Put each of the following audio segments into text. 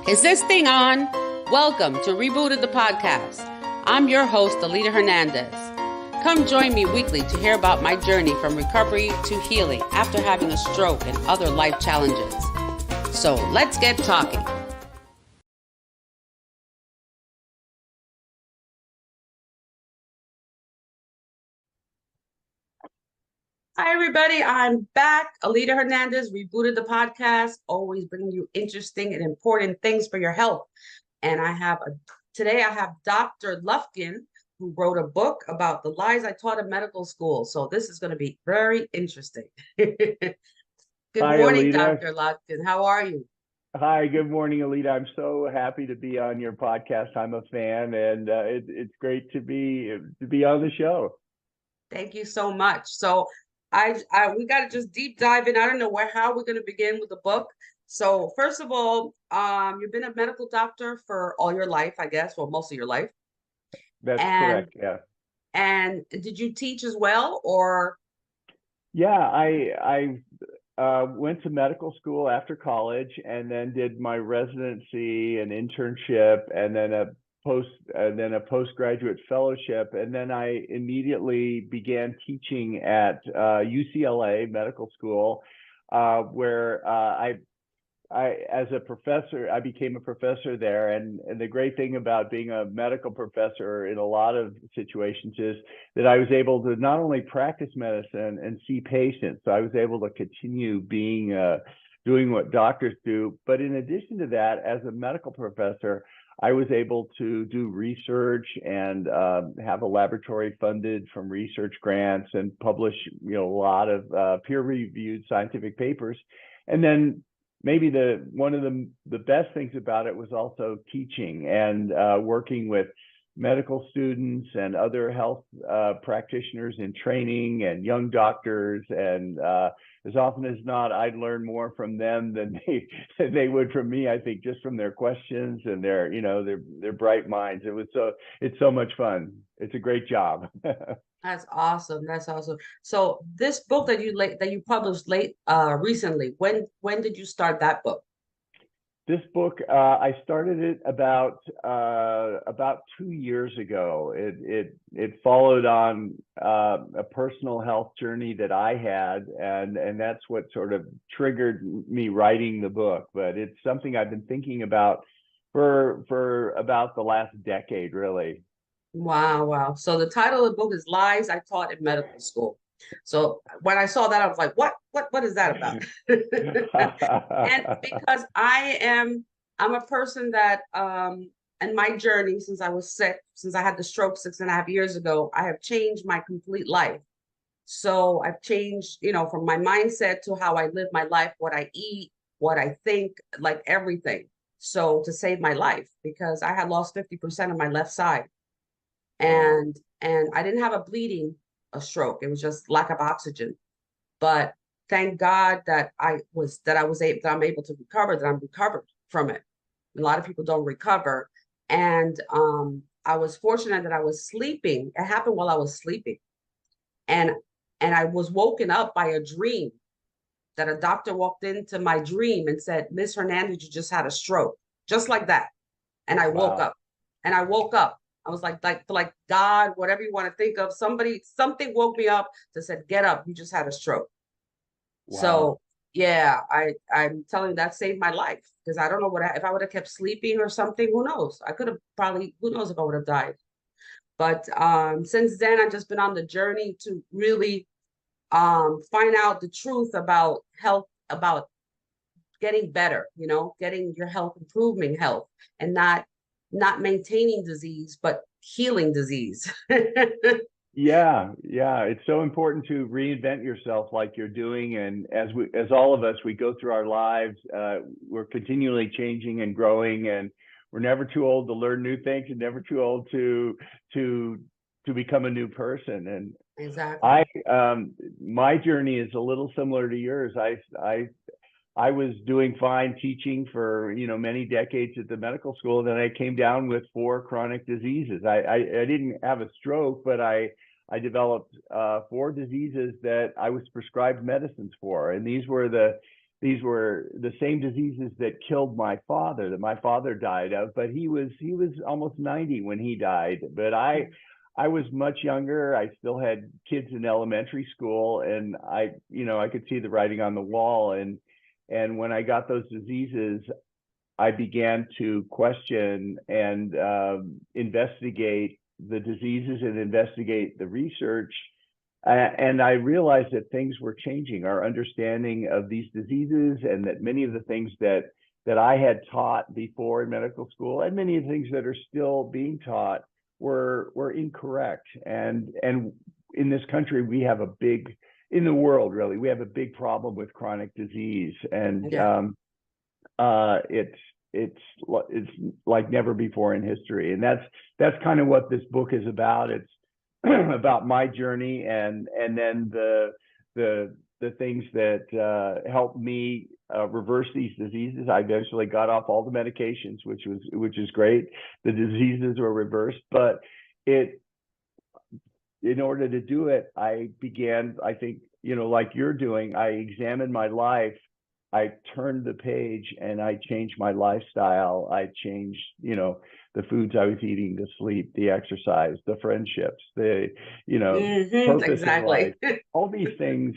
Is this thing on? Welcome to Rebooted the Podcast. I'm your host, Alita Hernandez. Come join me weekly to hear about my journey from recovery to healing after having a stroke and other life challenges. So let's get talking. Hi, everybody. I'm back. Alita Hernandez, Rebooted the Podcast, always bringing you interesting and important things for your health. And today I have Dr. Lufkin, who wrote a book about the lies I taught in medical school. So this is going to be very interesting. Good Hi, morning, Alita. Dr. Lufkin. How are you? Hi, good morning, Alita. I'm so happy to be on your podcast. I'm a fan, and it's great to be on the show. Thank you so much. So we got to just deep dive in. I don't know how we're going to begin with the book. So first of all, you've been a medical doctor for all your life, I guess, well, most of your life. That's And correct. Yeah. and did you teach as well, or? Yeah, I went to medical school after college, and then did my residency and internship, and then a postgraduate fellowship, and then I immediately began teaching at UCLA Medical School, where as a professor, I became a professor there. And the great thing about being a medical professor in a lot of situations is that I was able to not only practice medicine and see patients, so I was able to continue doing what doctors do. But in addition to that, as a medical professor, I was able to do research and have a laboratory funded from research grants and publish, a lot of peer-reviewed scientific papers. And then maybe one of the best things about it was also teaching and working with medical students and other health practitioners in training and young doctors. And as often as not, I'd learn more from them than they would from me. I think just from their questions and their bright minds. It's so much fun. It's a great job. That's awesome. That's awesome. So this book that you published recently, when did you start that book? This book, I started it about 2 years ago. It followed on a personal health journey that I had, and that's what sort of triggered me writing the book. But it's something I've been thinking about for about the last decade, really. Wow, wow. So the title of the book is Lies I Taught in Medical School. So when I saw that, I was like, what is that about? And because I'm a person that in my journey since I was sick, since I had the stroke 6.5 years ago, I have changed my complete life. So I've changed, from my mindset to how I live my life, what I eat, what I think, like everything. So to save my life, because I had lost 50% of my left side. Wow. And I didn't have a stroke. It was just lack of oxygen. But thank God that I'm able to recover, that I'm recovered from it. A lot of people don't recover. And I was fortunate that I was sleeping. It happened while I was sleeping. And and I was woken up by a dream that a doctor walked into my dream and said, Miss Hernandez, you just had a stroke. Just like that. And I woke Wow. up. And I woke up. I was like God, whatever you want to think of. Something woke me up to said, get up, you just had a stroke. Wow. So yeah, I'm telling you that saved my life, because I don't know if I would have kept sleeping or something, who knows? I could have probably, who knows if I would have died. But since then, I've just been on the journey to really find out the truth about health, about getting better, getting your health, improving health, and not maintaining disease, but healing disease. Yeah, yeah. It's so important to reinvent yourself like you're doing. And as all of us, we go through our lives, we're continually changing and growing, and we're never too old to learn new things and never too old to become a new person. And Exactly. I, my journey is a little similar to yours. I was doing fine teaching for many decades at the medical school. Then I came down with 4 chronic diseases. I didn't have a stroke, but I developed 4 diseases that I was prescribed medicines for, and these were these were the same diseases that killed my father, that my father died of, but he was almost 90 when he died. But I was much younger. I still had kids in elementary school, and I could see the writing on the wall. And when I got those diseases, I began to question and investigate the diseases and investigate the research. And I realized that things were changing, our understanding of these diseases, and that many of the things that I had taught before in medical school, and many of the things that are still being taught, were incorrect. And in this country, we have a big, in the world really, we have a big problem with chronic disease, and Yeah. it's like never before in history. And that's kind of what this book is about. It's about my journey, and then the things that helped me reverse these diseases. I eventually got off all the medications, which is great. The diseases were reversed, but in order to do it, I began, I think, like you're doing, I examined my life. I turned the page and I changed my lifestyle. I changed, the foods I was eating, the sleep, the exercise, the friendships, the, purpose in life. Exactly. All these things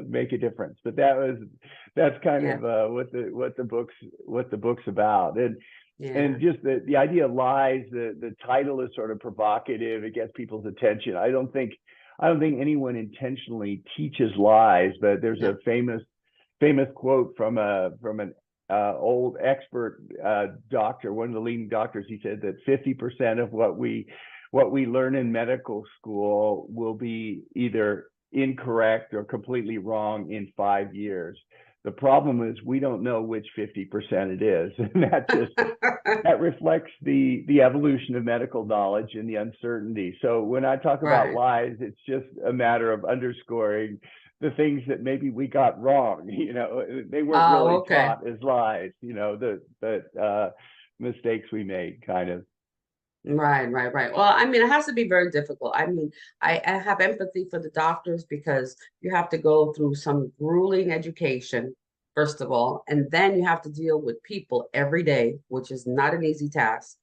make a difference. But that's kind Yeah. of what the book's about. Yeah. And just the idea of lies, the title is sort of provocative. It gets people's attention. I don't think anyone intentionally teaches lies, but there's No. a famous quote from an old expert doctor, one of the leading doctors. He said that 50% of what we learn in medical school will be either incorrect or completely wrong in 5 years. The problem is we don't know which 50% it is, and that reflects the evolution of medical knowledge and the uncertainty. So when I talk about Right. lies, it's just a matter of underscoring the things that maybe we got wrong. They weren't Oh, really okay. taught as lies. The mistakes we made, kind of. Right, right, right. Well, I mean, it has to be very difficult. I mean, I have empathy for the doctors because you have to go through some grueling education, first of all, and then you have to deal with people every day, which is not an easy task.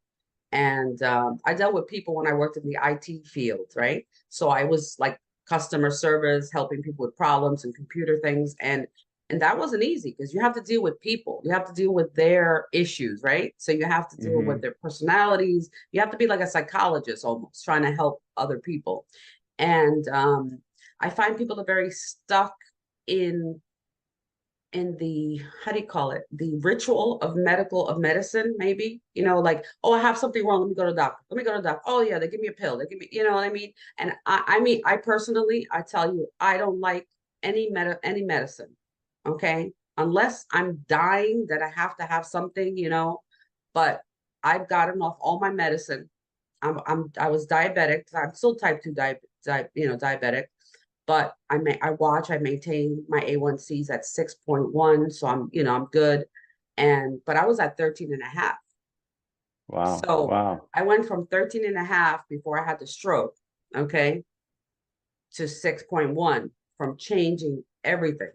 And I dealt with people when I worked in the IT field, right? So I was like customer service, helping people with problems and computer things. And that wasn't easy because you have to deal with people. You have to deal with their issues, right? So you have to deal with Mm-hmm. their personalities. You have to be like a psychologist almost, trying to help other people. And I find people are very stuck in the, how do you call it, the ritual of medicine, maybe, like, oh, I have something wrong, let me go to the doctor, oh yeah, they give me a pill, they give me, you know what I mean. And I mean, I personally, I tell you, I don't like any medicine, okay, unless I'm dying that I have to have something, but I've gotten off all my medicine. I was diabetic. I'm still type 2 diabetic, but I maintain my A1Cs at 6.1. So I'm good. But I was at 13 and a half. Wow. So Wow. I went from 13 and a half before I had the stroke, okay, to 6.1 from changing everything.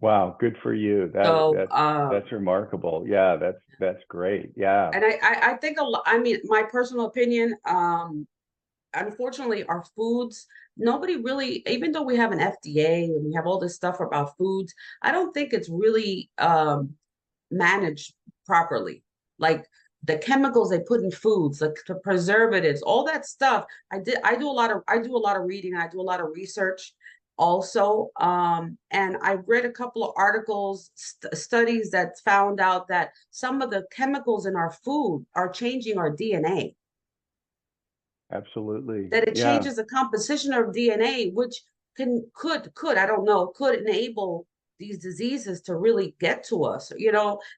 Wow. Good for you. That So, that that's remarkable. Yeah, that's great. Yeah. and I think a lot, I mean, my personal opinion, unfortunately, our foods, nobody really, even though we have an FDA and we have all this stuff about foods, I don't think it's really managed properly. Like the chemicals they put in foods, like the preservatives, all that stuff. I do a lot of reading, I do a lot of research also. And I read a couple of articles, studies that found out that some of the chemicals in our food are changing our DNA, Absolutely. that it Yeah. changes the composition of DNA, which could, I don't know, could enable these diseases to really get to us,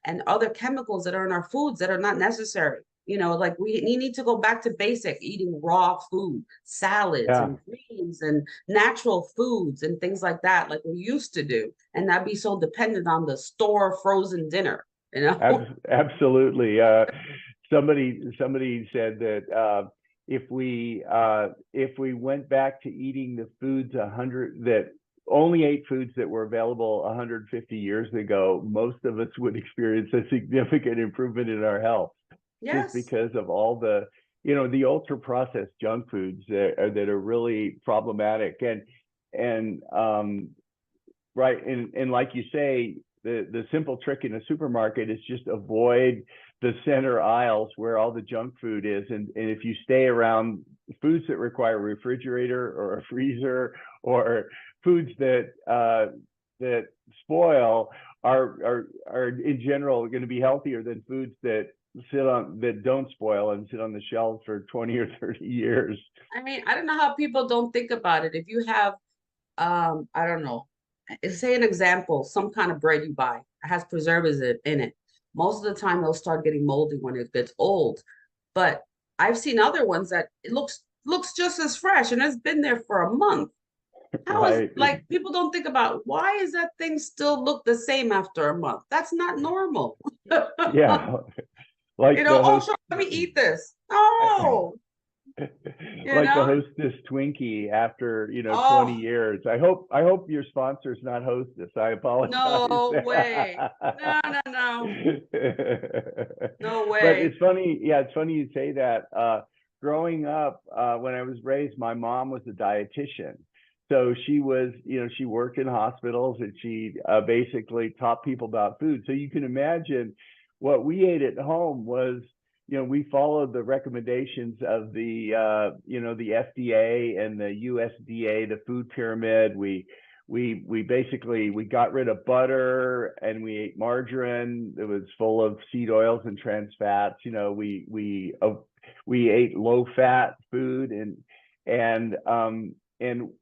and other chemicals that are in our foods that are not necessary. Like we need to go back to basic eating raw food, salads Yeah. and greens and natural foods and things like that, like we used to do, and not be so dependent on the store frozen dinner, you know? Absolutely. Somebody said that if we went back to eating the foods 100 that only ate foods that were available 150 years ago, most of us would experience a significant improvement in our health, just Yes. because of all the, the ultra processed junk foods that are really problematic. And right, and like you say, the simple trick in a supermarket is just avoid the center aisles where all the junk food is, and if you stay around foods that require a refrigerator or a freezer, or foods that spoil, are in general going to be healthier than foods that don't spoil and sit on the shelves for 20 or 30 years. I mean, I don't know how people don't think about it. If you have, I don't know, say an example, some kind of bread you buy has preservatives in it. Most of the time, they'll start getting moldy when it gets old. But I've seen other ones that it looks just as fresh and it's been there for a month. How is, Right. like, people don't think about, why is that thing still look the same after a month? That's not normal. Yeah. Like the Oh, host sure, let me eat this. Oh, like the know. Hostess Twinkie after 20 Oh, years. I hope your sponsor's not Hostess. I apologize. no way. No, no, no. No But way. it's funny. Yeah, it's funny you say that. Growing up, when I was raised, my mom was a dietitian. So she was, she worked in hospitals, and she basically taught people about food. So you can imagine what we ate at home was, we followed the recommendations of the FDA and the USDA, the food pyramid. We basically, we got rid of butter, and we ate margarine. It was full of seed oils and trans fats. We ate low fat food, and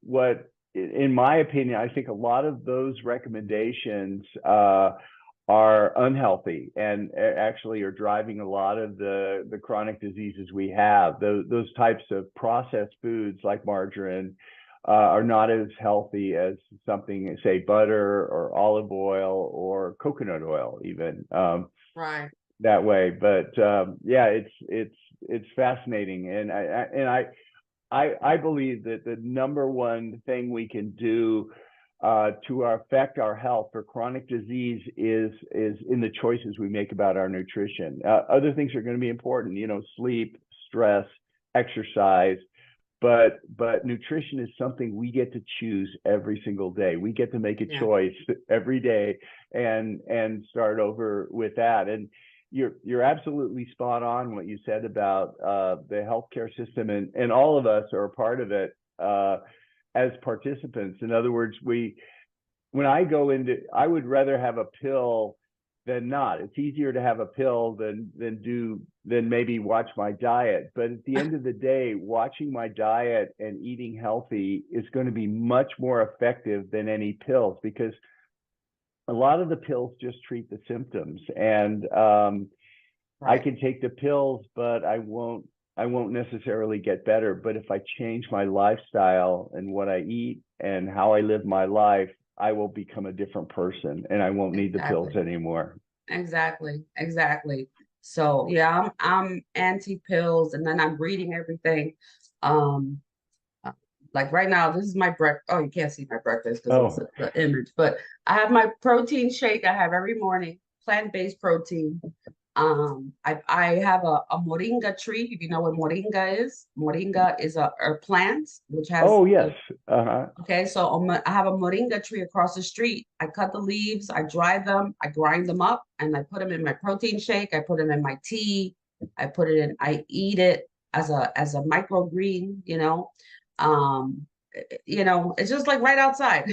what, in my opinion, I think a lot of those recommendations are unhealthy, and actually are driving a lot of the chronic diseases we have. Those types of processed foods like margarine are not as healthy as something, say, butter or olive oil or coconut oil, even, Right. that way. But yeah, it's fascinating, and I believe that the number one thing we can do to affect our health for chronic disease is in the choices we make about our nutrition. Other things are going to be important, sleep, stress, exercise, but nutrition is something we get to choose every single day. We get to make a Yeah. choice every day, and start over with that. And you're absolutely spot on what you said about the healthcare system, and all of us are a part of it as participants. In other words, when I go into, I would rather have a pill than not. It's easier to have a pill than maybe watch my diet. But at the end of the day, watching my diet and eating healthy is going to be much more effective than any pills, because a lot of the pills just treat the symptoms, and I Right. can take the pills, but I won't necessarily get better. But if I change my lifestyle and what I eat and how I live my life, I will become a different person, and I won't need the pills Exactly. anymore. Exactly. Exactly. So yeah, I'm anti pills, and then I'm reading everything. Um, like right now, this is my breakfast. Oh, you can't see my breakfast because it's Oh, the image, but I have my protein shake I have every morning, plant-based protein. I have a moringa tree. If you know what moringa is a plant which has oh yes. the, Uh-huh. okay. So I have a moringa tree across the street. I cut the leaves, I dry them, I grind them up, and I put them in my protein shake. I put them in my tea. I put it in. I eat it as a microgreen. Um, it's just like right outside.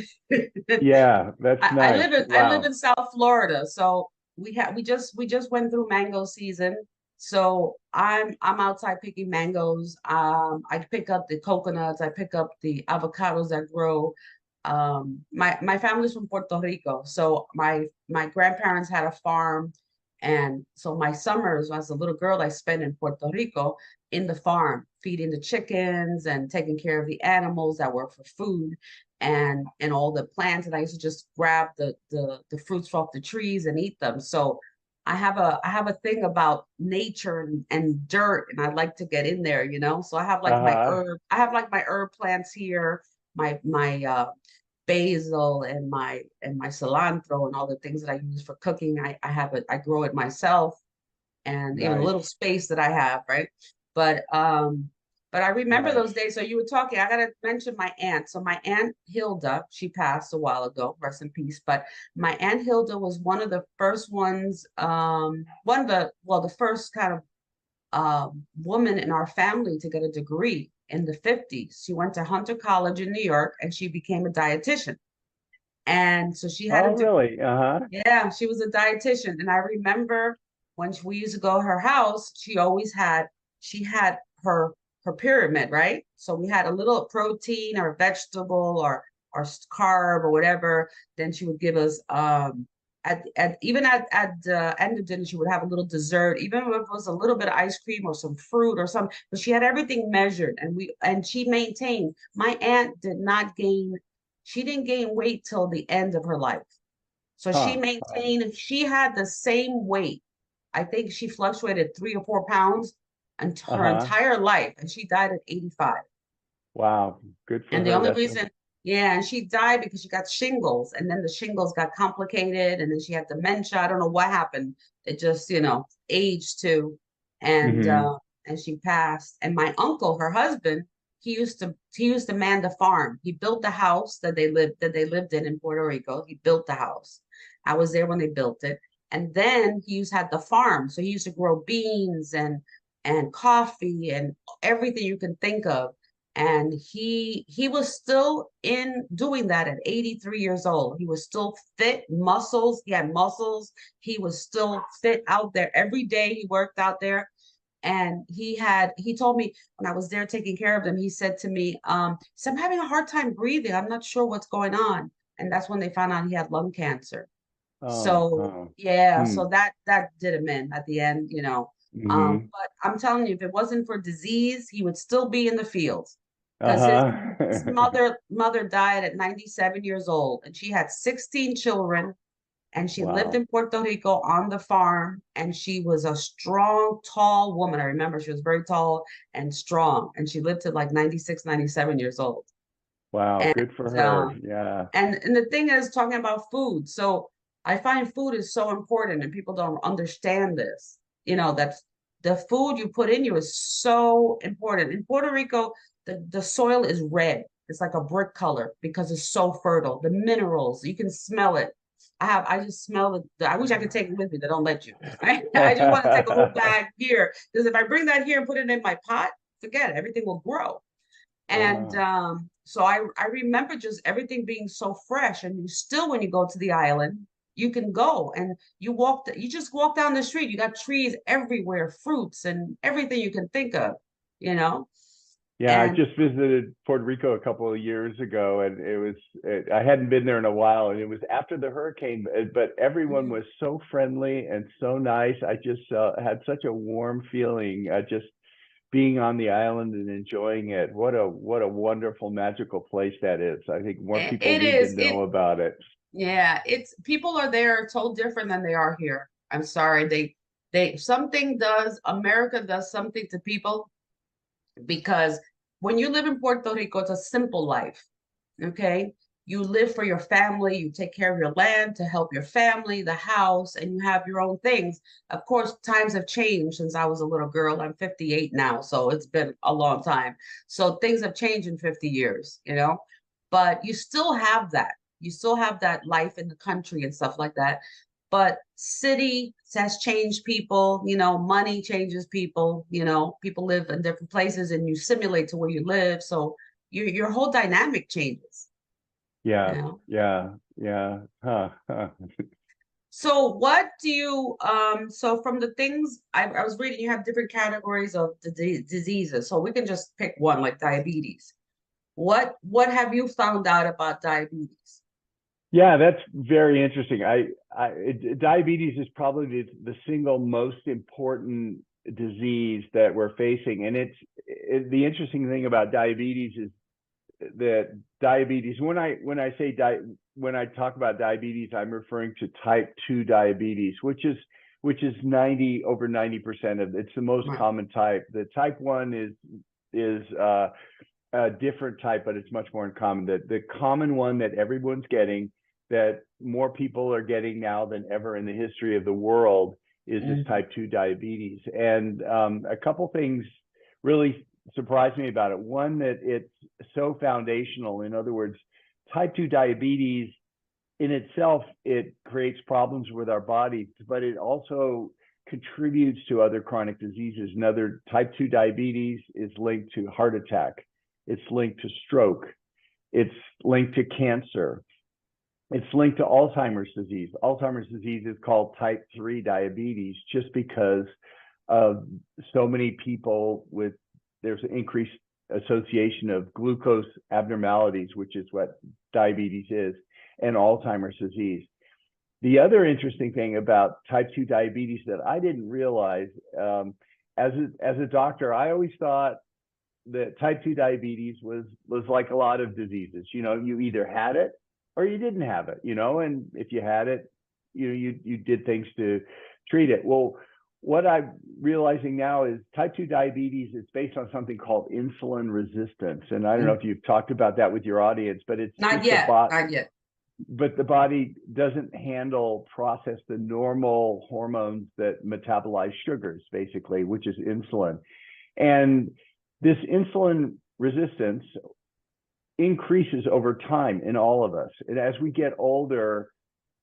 Yeah, that's I nice. live Wow. in South Florida, so we just went through mango season. So I'm outside picking mangoes. I pick up the coconuts, I pick up the avocados that grow. My family's from Puerto Rico, so my grandparents had a farm, and so my summers as a little girl I spent in Puerto Rico in the farm, feeding the chickens and taking care of the animals that were for food, and all the plants. And I used to just grab the fruits off the trees and eat them. So I have a thing about nature and dirt, and I like to get in there. So I have like my Uh-huh. herb, I have like my herb plants here, my basil and my cilantro and all the things that I use for cooking. I have it, I grow it myself, and even a Nice. little space that I have, right? But I remember Nice. those days. So you were talking, I gotta mention my aunt. So my aunt Hilda, she passed a while ago, rest in peace. But my aunt Hilda was one of the first ones, one of the, well, the first kind of woman in our family to get a degree in the 50s. She went to Hunter College in New York and she became a dietitian. And so she had Oh, a degree. really? Uh-huh. Yeah, she was a dietitian. And I remember when we used to go to her house, she had her pyramid, right? So we had a little protein or vegetable or carb or whatever. Then she would give us at the end of dinner, she would have a little dessert, even if it was a little bit of ice cream or some fruit or something. But she had everything measured, and she maintained. My aunt did not gain, she didn't gain weight till the end of her life. So she Huh. Huh. maintained, she had the same weight. I think she fluctuated 3 or 4 pounds and her Uh-huh. entire life, and she died at 85. Wow. Good for And the her. only That's reason, yeah, and she died because she got shingles, and then the shingles got complicated, and then she had dementia. I don't know what happened. It just, aged too, and mm-hmm. uh, and she passed. And my uncle, her husband, he used to man the farm. He built the house that they lived in Puerto Rico. He built the house. I was there when they built it, and then had the farm. So he used to grow beans and coffee and everything you can think of, and he was still in doing that at 83 years old. He was still fit, muscles, he had muscles, he was still fit out there every day. He worked out there, and he told me when I was there taking care of him, he said to me, so I'm having a hard time breathing, I'm not sure what's going on. And that's when they found out he had lung cancer. Oh, So oh. yeah, Hmm. so that did him in at the end. Mm-hmm. But I'm telling you, if it wasn't for disease, he would still be in the field, because his Uh-huh. mother died at 97 years old, and she had 16 children, and she lived Wow. in Puerto Rico on the farm, and she was a strong, tall woman. I remember she was very tall and strong, and she lived to like 96, 97 years old. Wow. And Good for uh, her. Yeah. and the thing is, talking about food. So I find food is so important, and people don't understand this. That the food you put in you is so important. In Puerto Rico, the soil is red. It's like a brick color because it's so fertile. The minerals, you can smell it. I just smell it. I wish I could take it with me. They don't let you. Right? I just want to take a whole bag here, because if I bring that here and put it in my pot, forget it. Everything will grow. And Wow. so I remember just everything being so fresh. And you still, when you go to the island, you can go and you just walk down the street. You got trees everywhere, fruits and everything you can think of, you know? Yeah, I And just visited Puerto Rico a couple of years ago, and I hadn't been there in a while, and it was after the hurricane, but everyone mhm. was so friendly and so nice. I just had such a warm feeling, just being on the island and enjoying it. What a wonderful, magical place that is. I think more people It need to is, know about it. yeah, it's people are there told different than they are here. I'm sorry. Something does, America does something to people, because when you live in Puerto Rico, it's a simple life. Okay. You live for your family, you take care of your land to help your family, the house, and you have your own things. Of course, times have changed since I was a little girl. I'm 58 now, so it's been a long time. So things have changed in 50 years. But you still have that. You still have that life in the country and stuff like that. But city has changed people. Money changes people. People live in different places and you simulate to where you live. So your whole dynamic changes. you Yeah, know. yeah, yeah. Huh, huh. So what do you so from the things I was reading, you have different categories of the diseases. So we can just pick one, like diabetes. What have you found out about diabetes? Yeah, that's very interesting. Diabetes is probably the single most important disease that we're facing, and the interesting thing about diabetes is that diabetes. When I talk about diabetes, I'm referring to type 2 diabetes, which is 90% of it's the most Right. common type. The type 1 is a different type, but it's much more uncommon. The common one that everyone's getting, that more people are getting now than ever in the history of the world, is this type 2 diabetes. And a couple things really surprised me about it. One, that it's so foundational. In other words, type 2 diabetes in itself, it creates problems with our body, but it also contributes to other chronic diseases. Another, type 2 diabetes is linked to heart attack. It's linked to stroke. It's linked to cancer. It's linked to Alzheimer's disease. Alzheimer's disease is called type 3 diabetes just because of so many people with, there's an increased association of glucose abnormalities, which is what diabetes is, and Alzheimer's disease. The other interesting thing about type 2 diabetes that I didn't realize, as a doctor, I always thought that type 2 diabetes was like a lot of diseases. You know, you either had it or you didn't have it, you know, and if you had it, you did things to treat it. Well, what I'm realizing now is type 2 diabetes is based on something called insulin resistance. And I don't know if you've talked about that with your audience, but it's Not just yet, not yet. but the body doesn't process the normal hormones that metabolize sugars, basically, which is insulin. And this insulin resistance increases over time in all of us. And as we get older,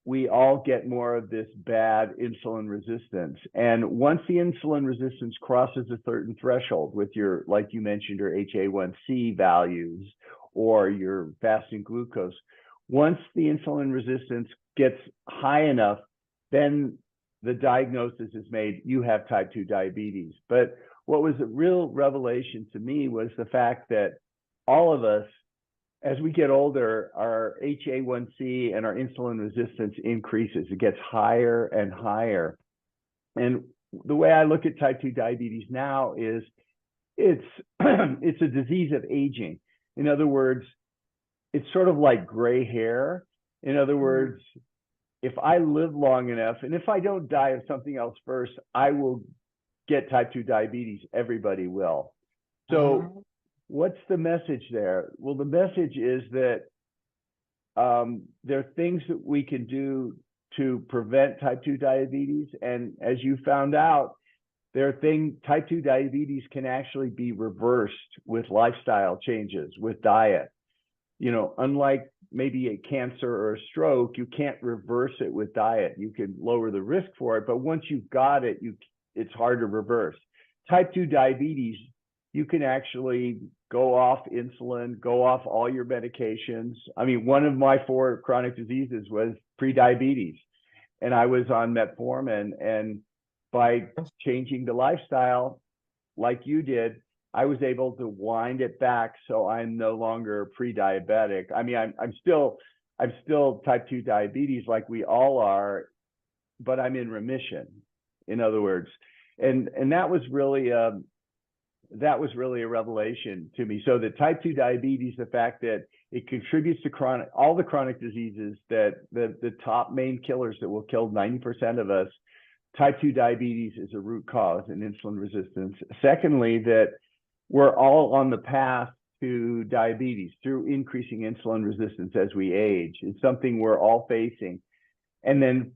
we all get more of this bad insulin resistance. And once the insulin resistance crosses a certain threshold with your, like you mentioned, your HA1C values or your fasting glucose, once the insulin resistance gets high enough, then the diagnosis is made, you have type 2 diabetes. But what was a real revelation to me was the fact that all of us, as we get older, our HA1C and our insulin resistance increases. It gets higher and higher. And the way I look at type 2 diabetes now is it's a disease of aging. In other words, it's sort of like gray hair. In other words, if I live long enough, and if I don't die of something else first, I will get type 2 diabetes. Everybody will. So what's the message there? Well, the message is that there are things that we can do to prevent type 2 diabetes. And as you found out, type 2 diabetes can actually be reversed with lifestyle changes, with diet. You know, unlike maybe a cancer or a stroke, you can't reverse it with diet. You can lower the risk for it, but once you've got it, it's hard to reverse. Type 2 diabetes, you can actually go off insulin, go off all your medications. I mean, one of my 4 chronic diseases was prediabetes, and I was on metformin. And by changing the lifestyle, like you did, I was able to wind it back so I'm no longer pre-diabetic. I mean, I'm still type 2 diabetes like we all are, but I'm in remission, in other words. And that was really a revelation to me. So the type 2 diabetes, the fact that it contributes to all the chronic diseases, that the top main killers that will kill 90% of us, type 2 diabetes is a root cause in insulin resistance. Secondly, that we're all on the path to diabetes through increasing insulin resistance as we age. It's something we're all facing. And then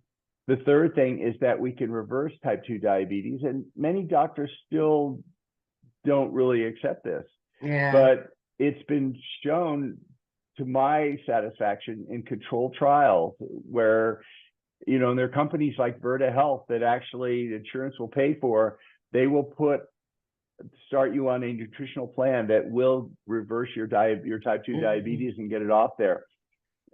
the third thing is that we can reverse type 2 diabetes, and many doctors still don't really accept this. Yeah. But it's been shown, to my satisfaction, in controlled trials where, you know, there are companies like Virta Health that actually insurance will pay for. They will start you on a nutritional plan that will reverse your type 2 diabetes and get it off there.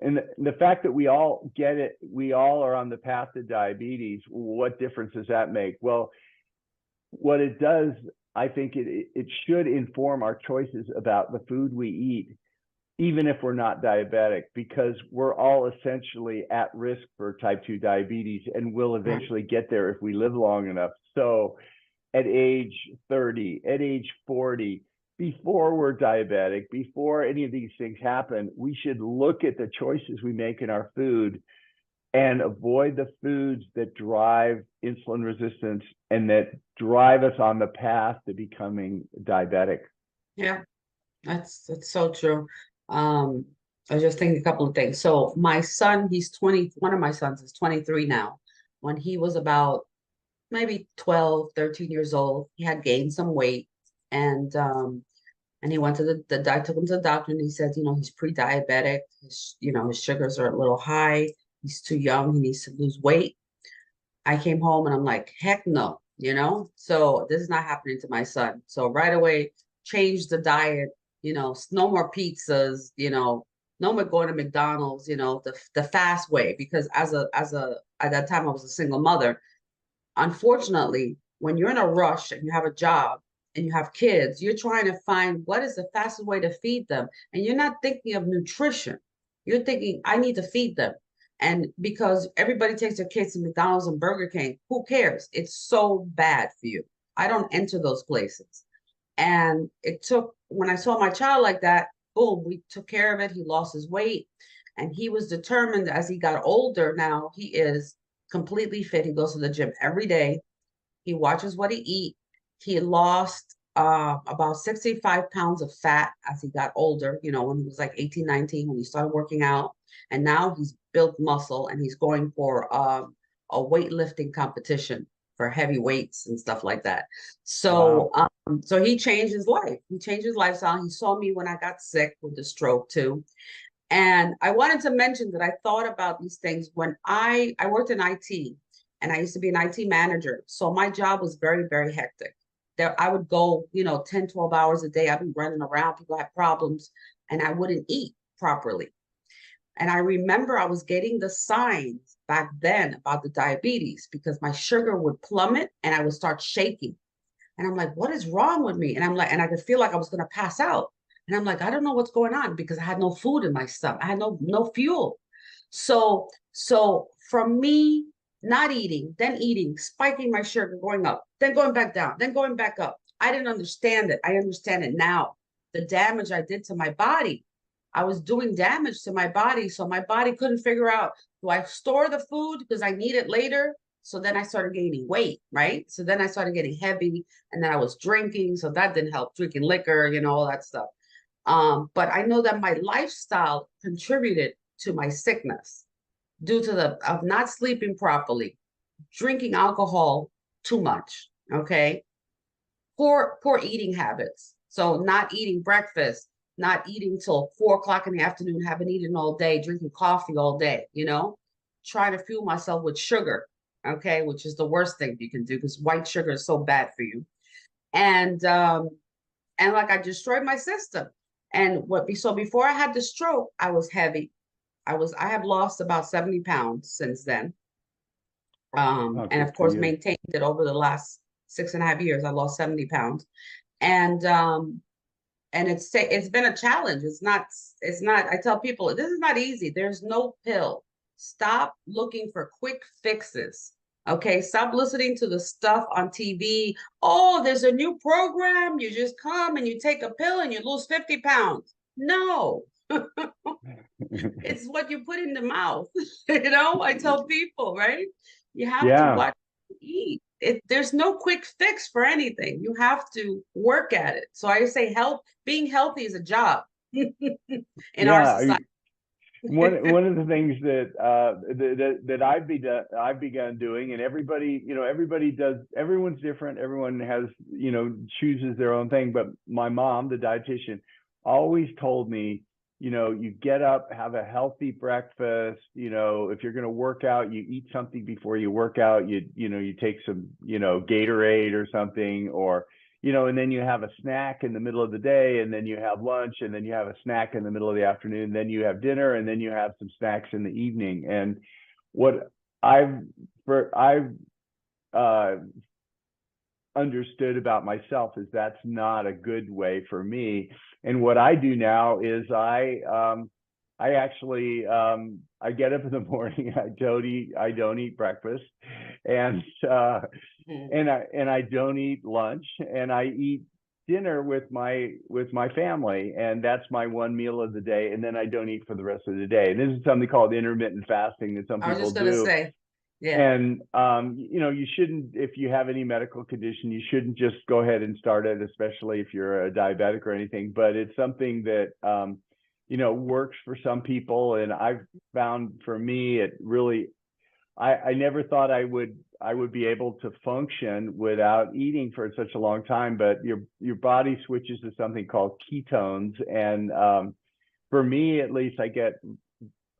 And the fact that we all get it, we all are on the path to diabetes, what difference does that make? Well, what it does, I think it should inform our choices about the food we eat, even if we're not diabetic, because we're all essentially at risk for type 2 diabetes and will eventually get there if we live long enough. So at age 30, at age 40, before we're diabetic, before any of these things happen, we should look at the choices we make in our food and avoid the foods that drive insulin resistance and that drive us on the path to becoming diabetic. Yeah. That's so true. Um, I was just thinking a couple of things. So my son, he's 20, one of my sons is 23 now. When he was about maybe 12, 13 years old, he had gained some weight and he went to I took him to the doctor and he said, he's pre-diabetic. His sugars are a little high. He's too young. He needs to lose weight. I came home and I'm like, heck no. So this is not happening to my son. So right away, change the diet, no more pizzas, no more going to McDonald's, the fast way. Because at that time I was a single mother. Unfortunately, when you're in a rush and you have a job and you have kids, you're trying to find what is the fastest way to feed them. And you're not thinking of nutrition. You're thinking, I need to feed them. And because everybody takes their kids to McDonald's and Burger King, who cares? It's so bad for you. I don't enter those places. And it took, when I saw my child like that, boom, we took care of it. He lost his weight and he was determined as he got older. Now he is completely fit. He goes to the gym every day. He watches what he eat. He lost about 65 pounds of fat as he got older, when he was like 18, 19, when he started working out. And now he's built muscle and he's going for a weightlifting competition for heavy weights and stuff like that. So, Wow. so he changed his life. He changed his lifestyle. He saw me when I got sick with the stroke too. And I wanted to mention that I thought about these things when I worked in IT and I used to be an IT manager. So my job was very, very hectic. There I would go, 10, 12 hours a day. I'd be running around, people had problems, and I wouldn't eat properly. And I remember I was getting the signs back then about the diabetes because my sugar would plummet and I would start shaking. And I'm like, what is wrong with me? And I'm like, and I could feel like I was going to pass out. And I'm like, I don't know what's going on because I had no food in my stomach. I had no fuel. So from me not eating, then eating, spiking my sugar, going up, then going back down, then going back up. I didn't understand it. I understand it now. The damage I did to my body. I was doing damage to my body. So my body couldn't figure out, do I store the food because I need it later? So then I started gaining weight, right? So then I started getting heavy and then I was drinking. So that didn't help, drinking liquor, all that stuff. But I know that my lifestyle contributed to my sickness due to the of not sleeping properly, drinking alcohol too much, okay? Poor eating habits. So not eating breakfast, not eating till 4 o'clock in the afternoon, haven't eaten all day, drinking coffee all day, trying to fuel myself with sugar, okay, which is the worst thing you can do because white sugar is so bad for you. And like I destroyed my system. And so before I had the stroke, I was heavy. I have lost about 70 pounds since then. Oh, And good of for course you. maintained it over the last 6.5 years. I lost 70 pounds. And it's been a challenge. It's not, I tell people this is not easy. There's no pill. Stop looking for quick fixes. Okay, stop listening to the stuff on TV. Oh, there's a new program. You just come and you take a pill and you lose 50 pounds. No, it's what you put in the mouth. I tell people, right? You have to Yeah. watch what you eat. There's no quick fix for anything. You have to work at it. So I say being healthy is a job in our Yeah. society. One of the things that I've begun doing, and everybody does. Everyone's different. Everyone has chooses their own thing. But my mom, the dietitian, always told me, you get up, have a healthy breakfast. If you're going to work out, you eat something before you work out. You take some Gatorade or something, or and then you have a snack in the middle of the day, and then you have lunch, and then you have a snack in the middle of the afternoon, then you have dinner, and then you have some snacks in the evening. And what I've I've uh, understood about myself is that's not a good way for me. And what I do now is I actually I get up in the morning. I don't eat breakfast, and Mhm. and I don't eat lunch, and I eat dinner with my family, and that's my one meal of the day, and then I don't eat for the rest of the day. And this is something called intermittent fasting that some I was people just gonna do. say, Yeah. And you shouldn't, if you have any medical condition, you shouldn't just go ahead and start it, especially if you're a diabetic or anything. But it's something that works for some people, and I've found for me it really. I never thought I would be able to function without eating for such a long time, but your body switches to something called ketones, and for me at least, I get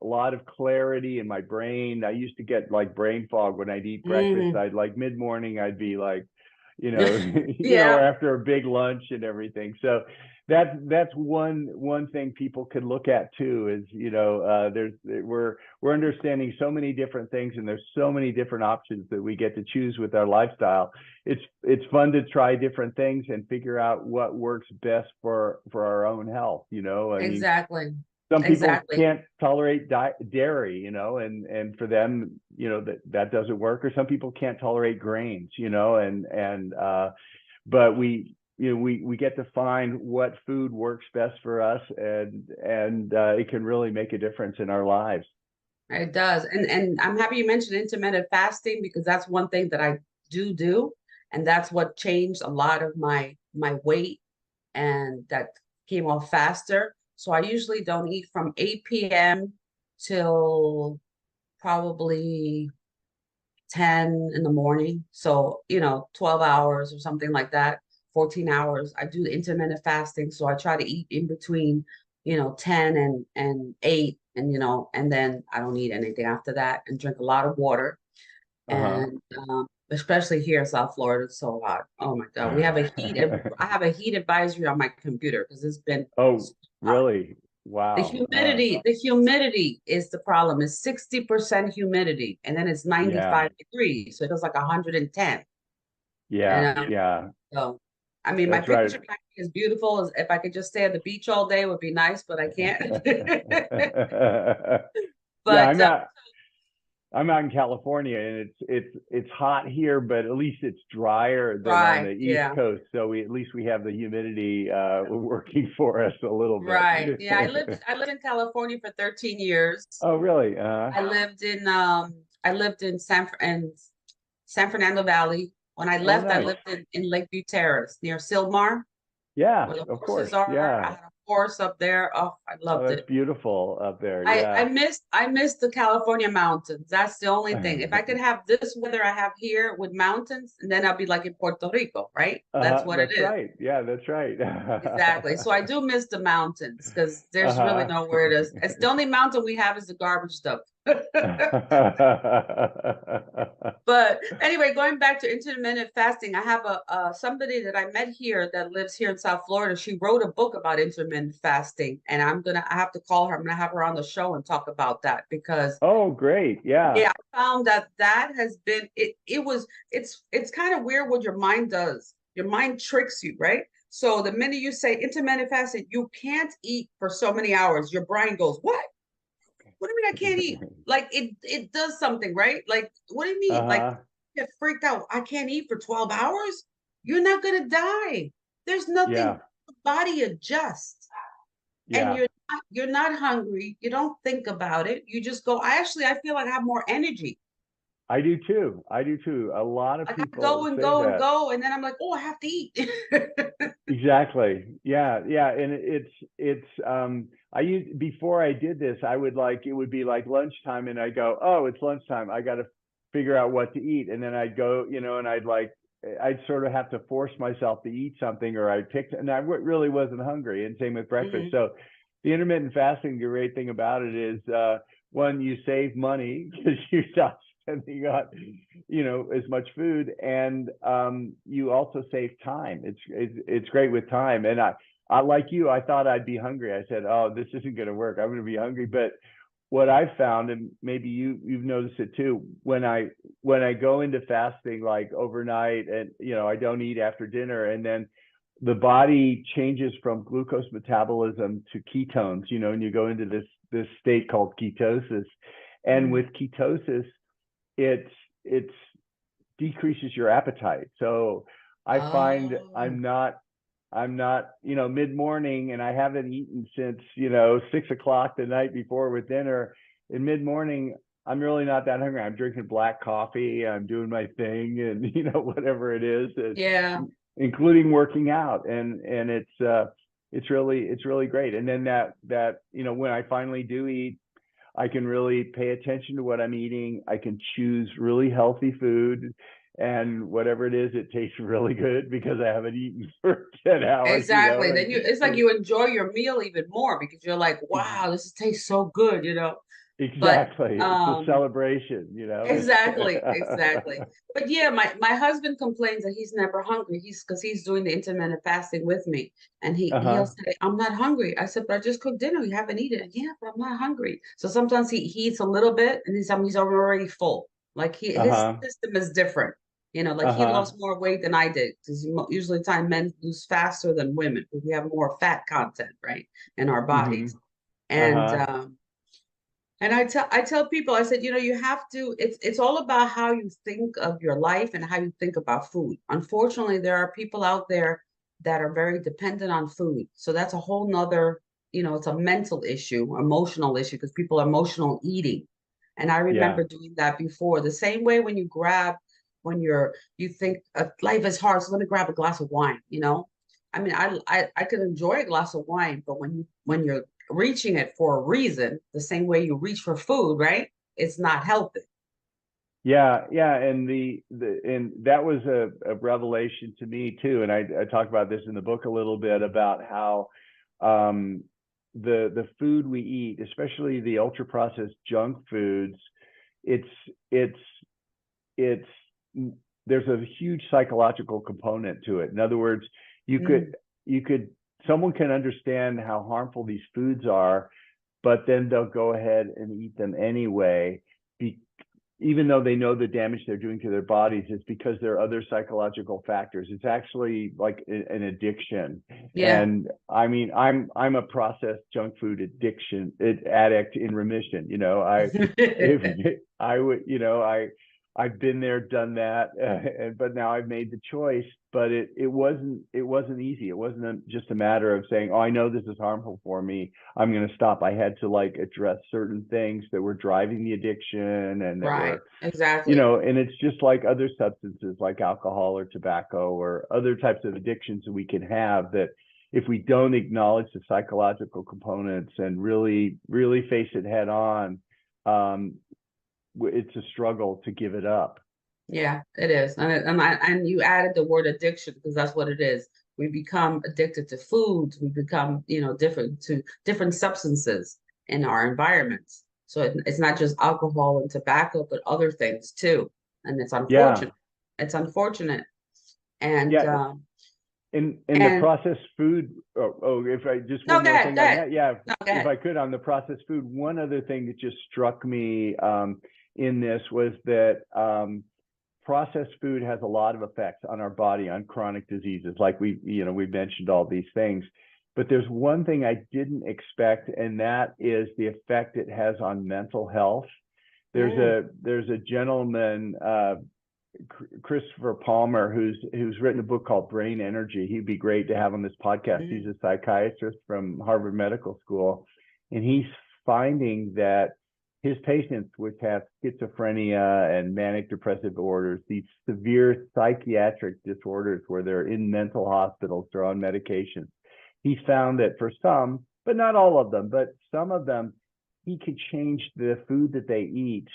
a lot of clarity in my brain. I used to get like brain fog when I'd eat breakfast. Hmm. I'd like mid-morning, I'd be like, or Yeah, after a big lunch and everything. So that's one thing people could look at too, is we're understanding so many different things, and there's so many different options that we get to choose with our lifestyle. It's fun to try different things and figure out what works best for our own health. I mean, exactly. some people Exactly. can't tolerate dairy, and for them, that doesn't work. Or some people can't tolerate grains, but we get to find what food works best for us, and it can really make a difference in our lives. It does. And I'm happy you mentioned intermittent fasting because that's one thing that I do. And that's what changed a lot of my weight and that came off faster. So I usually don't eat from 8 p.m. till probably 10 in the morning. So, 12 hours or something like that, 14 hours. I do intermittent fasting. So I try to eat in between, 10 and 8. And then I don't eat anything after that and drink a lot of water. Uh-huh. And especially here in South Florida, it's so hot. Oh my God. I have a heat advisory on my computer because it's been Oh, so hot. really? The Wow. humidity is the problem. It's 60% humidity, and then it's Yeah. 95 degrees. So it was like 110. Yeah. And Yeah. so I mean, my That's right. picture painting is beautiful. If I could just stay at the beach all day, it would be nice, but I can't. Yeah, But I'm out in California, and it's hot here, but at least it's drier than on the right, East yeah, Coast. So at least we have the humidity working for us a little bit. right. Yeah, I lived in California for 13 years. Oh, really? I lived in San Fernando Valley. When I Oh, left, I nice. lived in Lakeview Terrace near Silmar, Yeah, where the of course. horses are. I Yeah. had a horse up there. Oh, I Oh, loved that's it. beautiful up there. I Yeah. missed the California mountains. That's the only thing. If I could have this weather I have here with mountains, and then I'll be like in Puerto Rico, right? That's what it That's is. right. Yeah, that's right. Exactly. So I do miss the mountains because there's really Uh-huh. nowhere to. It's the only mountain we have is the garbage dump. But anyway, going back to intermittent fasting, I have a somebody that I met here that lives here in South Florida. She wrote a book about intermittent fasting, and I have to call her. I'm gonna have her on the show and talk about that because Oh, great. Yeah. yeah, I found that has been it's kind of weird what your mind does. Your mind tricks you, right? So the minute you say intermittent fasting, you can't eat for so many hours. Your brain goes, "What? What do you mean I can't eat?" Like it does something, right? Like, what do you mean? Like Uh-huh. you get freaked out. I can't eat for 12 hours? You're not gonna die. There's nothing Yeah. the body adjusts. And Yeah. you're not hungry. You don't think about it. You just go, I feel like I have more energy. I do too. I do too. A lot of Like I people go and say go and that. go, and then I'm like, oh, I have to eat. Exactly. Yeah, yeah. And I used before I did this, I would like it would be like lunchtime, and I go, oh, it's lunchtime. I got to figure out what to eat. And then I'd go, and I'd sort of have to force myself to eat something, or I'd pick, and I really wasn't hungry. And same with breakfast. Mhm. So the intermittent fasting, the great thing about it is, one, you save money because you're not spending on, as much food, and you also save time. It's great with time. And I like you, I thought I'd be hungry. I said, oh, this isn't going to work. I'm going to be hungry. But what I've found, and maybe you've noticed it too, when I go into fasting like overnight, and I don't eat after dinner, and then the body changes from glucose metabolism to ketones, and you go into this state called ketosis. And Mhm. with ketosis, it's decreases your appetite. So I find Oh, I'm not, mid morning, and I haven't eaten since 6 o'clock the night before with dinner. In mid morning, I'm really not that hungry. I'm drinking black coffee. I'm doing my thing, and whatever it is, Yeah. including working out, and it's really great. And then that when I finally do eat, I can really pay attention to what I'm eating. I can choose really healthy food, and whatever it is, it tastes really good because I haven't eaten for 10 hours, Exactly. Then it's like and you enjoy your meal even more because you're like, ex- wow, this tastes so good, But exactly. It's a celebration. exactly, exactly. But yeah, my husband complains that he's never hungry. He's doing the intermittent fasting with me, and he'll Uh-huh. say, "I'm not hungry." I said, "But I just cooked dinner. You haven't eaten." Yeah, but I'm not hungry. So sometimes he eats a little bit, and he's already full. Like his Uh-huh. system is different. Like he Uh-huh. lost more weight than I did because usually time men lose faster than women because we have more fat content, right, in our Mm-hmm. bodies. And Uh-huh. and I tell people, I said, you have to, it's all about how you think of your life and how you think about food. Unfortunately, there are people out there that are very dependent on food. So that's a whole nother, it's a mental issue, emotional issue, because people are emotional eating. And I Yeah. remember doing that before. The same way when you think life is hard, so let me grab a glass of wine. I mean, I could enjoy a glass of wine, but when you're reaching it for a reason, the same way you reach for food, right? It's not healthy. Yeah, yeah, and and that was a revelation to me too. And I talk about this in the book a little bit about how um, the food we eat, especially the ultra processed junk foods, it's it's it's there's a huge psychological component to it. In other words, you could Mm, you could someone can understand how harmful these foods are, but then they'll go ahead and eat them anyway, be, even though they know the damage they're doing to their bodies. It's because there are other psychological factors. It's actually like an addiction. yeah. And I mean, I'm a processed junk food addict in remission. If I would, I've been there, done that, but now I've made the choice. But it wasn't easy. It wasn't just a matter of saying, oh, I know this is harmful for me, I'm going to stop. I had to like address certain things that were driving the addiction and that Right. were, Exactly. and it's just like other substances like alcohol or tobacco or other types of addictions that we can have, that if we don't acknowledge the psychological components and really, really face it head on, um, it's a struggle to give it up. Yeah, it is. And you added the word addiction because that's what it is. We become addicted to foods. We become, different substances in our environments. So it's not just alcohol and tobacco, but other things too. And it's Yeah. unfortunate. It's unfortunate. And Yeah. In the and processed food, if I just no, one go more ahead, thing go on ahead. that, yeah, No, go if ahead. I could, on the processed food, one other thing that just struck me in this was that processed food has a lot of effects on our body, on chronic diseases, like we mentioned all these things. But there's one thing I didn't expect, and that is the effect it has on mental health. There's Mm, a gentleman, Christopher Palmer, who's written a book called Brain Energy. He'd be great to have on this podcast. He's mm, a psychiatrist from Harvard Medical School, and he's finding that his patients, which have schizophrenia and manic depressive disorders, these severe psychiatric disorders where they're in mental hospitals, they're on medications. He's found that for some, but not all of them, but some of them, he could change the food that they eat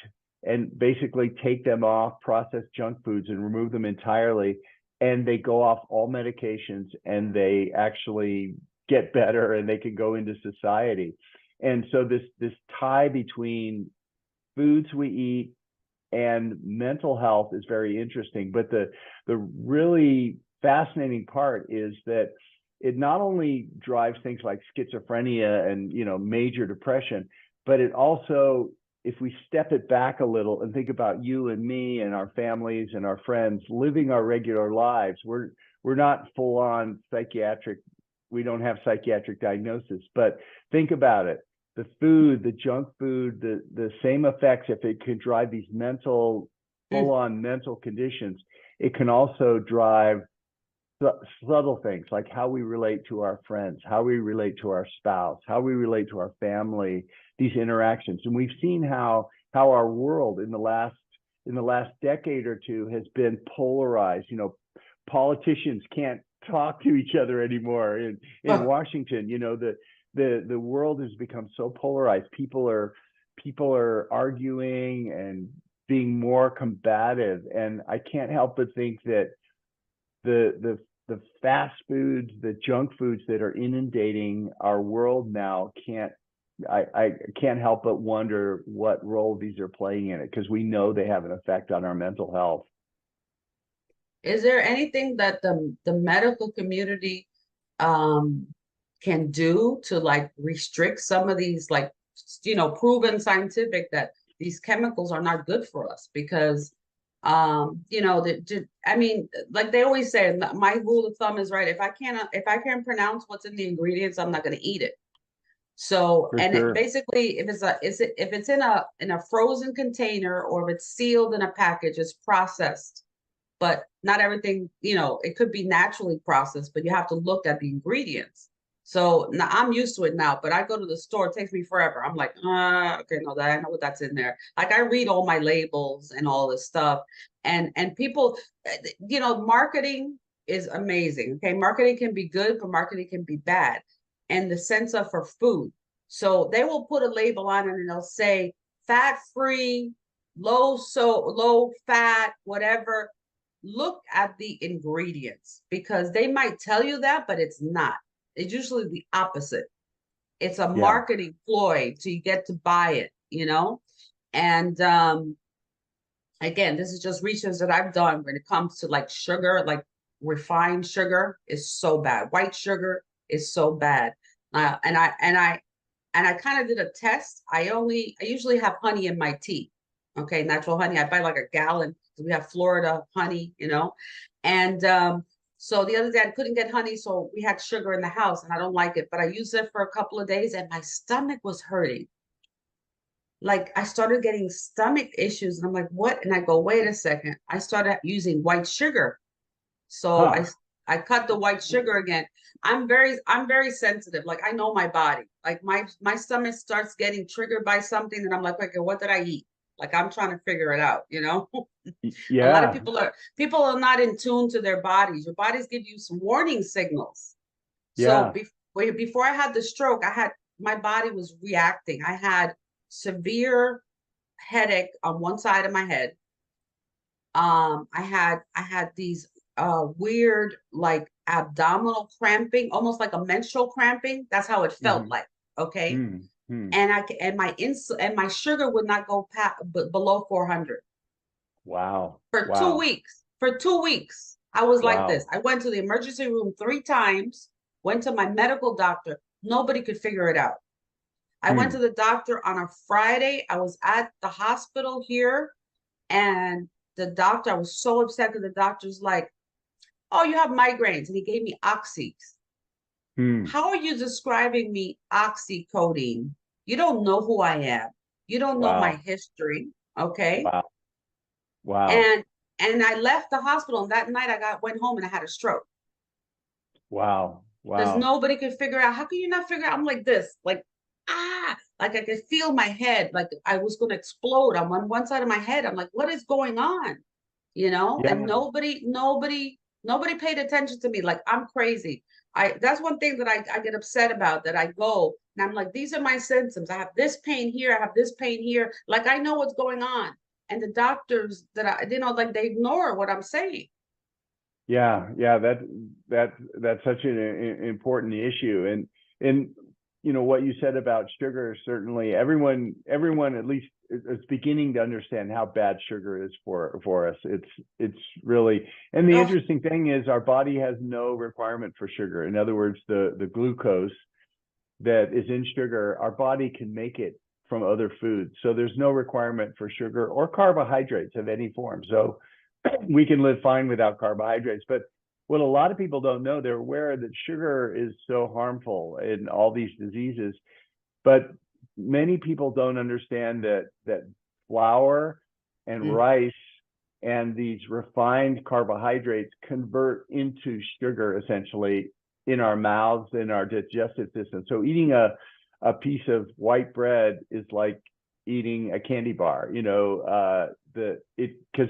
and basically take them off processed junk foods and remove them entirely. And they go off all medications and they actually get better and they can go into society. And so this tie between foods we eat and mental health is very interesting. But the really fascinating part is that it not only drives things like schizophrenia and major depression, but it also, if we step it back a little and think about you and me and our families and our friends living our regular lives, we're not full on psychiatric. We don't have psychiatric diagnosis, but think about it. The food, the junk food, the same effects, if it could drive these full mm, on mental conditions, it can also drive subtle things like how we relate to our friends, how we relate to our spouse, how we relate to our family, these interactions. And we've seen how how our world in the last decade or two has been polarized. You know, politicians can't talk to each other anymore in Oh, Washington. You know, the world has become so polarized. People are arguing and being more combative, and I can't help but think that the fast foods, the junk foods that are inundating our world now I can't help but wonder what role these are playing in it, because we know they have an effect on our mental health. is there anything that the medical community um can do to like restrict some of these, like, proven scientific that these chemicals are not good for us? Because I mean, like they always say, my rule of thumb is, right, if I can't pronounce what's in the ingredients, I'm not going to eat it. So, For and it sure. basically, if it's in a frozen container, or if it's sealed in a package, it's processed. But not everything, it could be naturally processed, but you have to look at the ingredients. So now I'm used to it now, but I go to the store, it takes me forever. I'm like, okay, no, that I know what that's in there. Like I read all my labels and all this stuff. And people, marketing is amazing. Okay. Marketing can be good, but marketing can be bad. And the sense of for food. So they will put a label on it and they'll say fat free, low fat, whatever. Look at the ingredients, because they might tell you that, but it's not. It's usually the opposite. It's a Yeah. marketing ploy to get to buy it. And again, this is just research that I've done when it comes to like sugar, like refined sugar is so bad. White sugar is so bad. And I kind of did a test. I usually have honey in my tea. Okay, natural honey. I buy like a gallon. We have Florida honey. And so the other day I couldn't get honey, so we had sugar in the house, and I don't like it, but I used it for a couple of days, and my stomach was hurting. Like I started getting stomach issues, and I'm like, what? And I go, wait a second. I started using white sugar. So I Huh. I cut the white sugar again. I'm very sensitive. Like I know my body. Like my stomach starts getting triggered by something, and I'm like, okay, what did I eat? Like I'm trying to figure it out. A lot of Yeah. people are not in tune to their bodies. Your bodies give you some warning signals. So Yeah. before I had the stroke, my body was reacting. I had severe headache on one side of my head. I had these weird like abdominal cramping, almost like a menstrual cramping. That's how it felt Hmm. like. Okay. Hmm. And my sugar would not go below 400 Wow. for two Wow. weeks. For 2 weeks, I was like this. Wow. I went to the emergency room 3 times, went to my medical doctor. Nobody could figure it out. I went to Hmm. the doctor on a Friday. I was at the hospital here, and I was so upset because the doctor's like, oh, you have migraines. And he gave me oxys. Hmm. How are you describing me oxycodone? You don't know who I am. You don't know my Wow. history. Okay. Wow. Wow. And I left the hospital, and that night went home and I had a stroke. Wow. Because Wow. nobody could figure out, how can you not figure out? I'm like this, like, like I could feel my head, like I was going to explode on one side of my head. I'm like, what is going on? And Yeah. nobody paid attention to me. Like I'm crazy. That's one thing that I get upset about, that I go and I'm like, these are my symptoms. I have this pain here. I have this pain here. Like I know what's going on. And the doctors like they ignore what I'm saying. Yeah, yeah, that's such an important issue, and you know what you said about sugar. Certainly, everyone at least is beginning to understand how bad sugar is for us. It's really, and the Oh, interesting thing is our body has no requirement for sugar. In other words, the glucose that is in sugar, our body can make it from other foods. So there's no requirement for sugar or carbohydrates of any form. So we can live fine without carbohydrates. But what a lot of people don't know, they're aware that sugar is so harmful in all these diseases. But many people don't understand that flour and mm, rice and these refined carbohydrates convert into sugar essentially in our mouths, in our digestive system. So eating a piece of white bread is like eating a candy bar. Because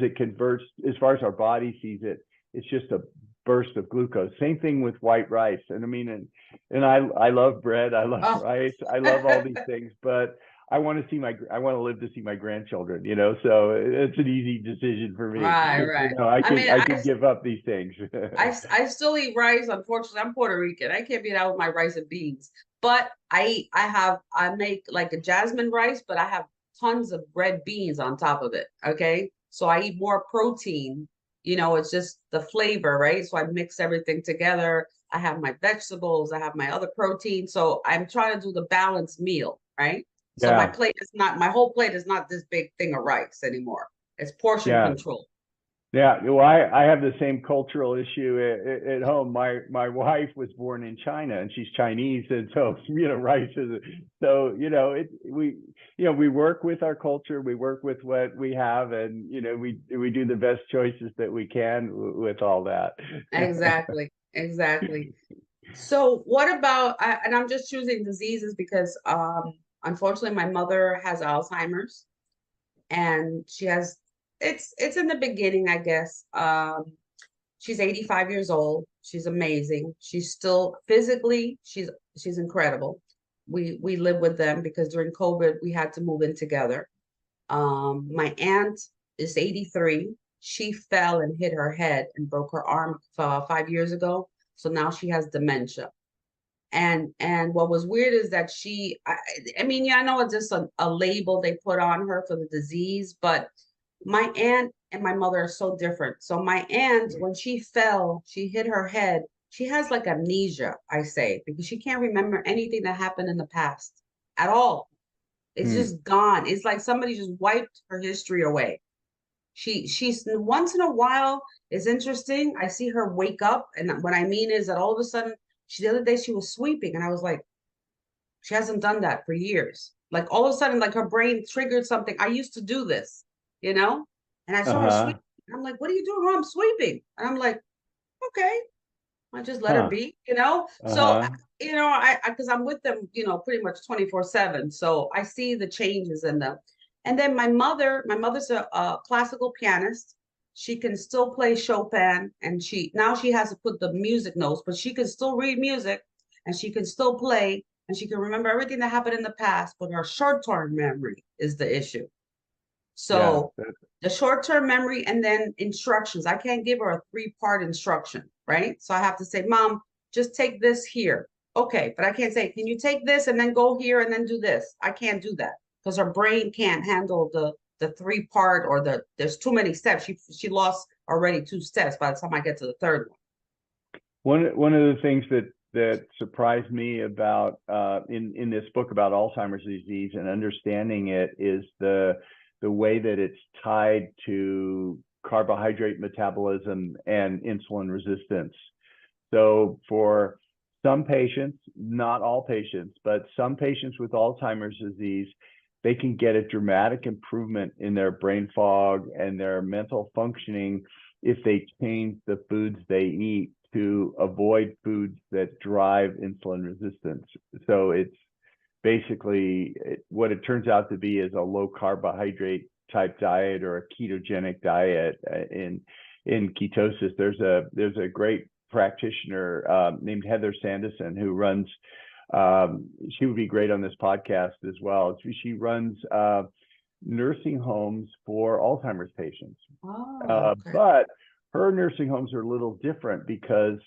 it converts, as far as our body sees it, it's just a burst of glucose. Same thing with white rice. And I mean, and I love bread, I love Oh. rice, I love all these things, but I want to live to see my grandchildren, so it's an easy decision for me. Right. I I mean, can give up these things. I still eat rice. Unfortunately, I'm Puerto Rican. I can't be out with my rice and beans. But I make like a jasmine rice, but I have tons of red beans on top of it. Okay. So I eat more protein. It's just the flavor, right? So I mix everything together. I have my vegetables, I have my other protein. So I'm trying to do the balanced meal, right? So Yeah, my whole plate is not this big thing of rice anymore. It's portion yeah. control. Yeah, well, I have the same cultural issue at home. My wife was born in China and she's Chinese, and so rice is so we work with our culture, we work with what we have, and we do the best choices that we can with all that. Exactly. Exactly. So what about, and I'm just choosing diseases because unfortunately my mother has Alzheimer's, and she has it's in the beginning, I guess. She's 85 years old. She's amazing. She's still physically, she's incredible. We live with them because during COVID we had to move in together. My aunt is 83. She fell and hit her head and broke her arm 5 years ago. So now she has dementia. And what was weird is that I mean, yeah, I know it's just a label they put on her for the disease, but my aunt and my mother are so different. So my aunt, when she fell, she hit her head. She has like amnesia, I say, because she can't remember anything that happened in the past at all. It's Hmm. just gone. It's like somebody just wiped her history away. She's once in a while is interesting. I see her wake up, and what I mean is that all of a sudden, the other day she was sweeping, and I was like, she hasn't done that for years. Like all of a sudden, like her brain triggered something. I used to do this, you know, and I saw her Uh-huh. sweeping. I'm like, what are you doing? Oh, I'm sweeping, and I'm like, okay, I just let her Huh. be, you know. So Uh-huh. I because I'm with them, pretty much 24/7. So I see the changes in them. And then my mother's a classical pianist. She can still play Chopin, and she has to put the music notes, but she can still read music, and she can still play, and she can remember everything that happened in the past. But her short-term memory is the issue. Yeah. So the short-term memory and then instructions. I can't give her a three-part instruction, right? So I have to say, Mom, just take this here. Okay, but I can't say, can you take this and then go here and then do this? I can't do that because her brain can't handle the three-part or there's too many steps. She lost already 2 steps by the time I get to the third one. One of the things that surprised me about in this book about Alzheimer's disease and understanding it is the way that it's tied to carbohydrate metabolism and insulin resistance. So for some patients, not all patients, but some patients with Alzheimer's disease, they can get a dramatic improvement in their brain fog and their mental functioning if they change the foods they eat to avoid foods that drive insulin resistance. So it's basically what it turns out to be is a low carbohydrate type diet or a ketogenic diet. In ketosis, there's a great practitioner named Heather Sanderson who runs. She would be great on this podcast as well. She runs nursing homes for Alzheimer's patients, Oh, okay. but her nursing homes are a little different because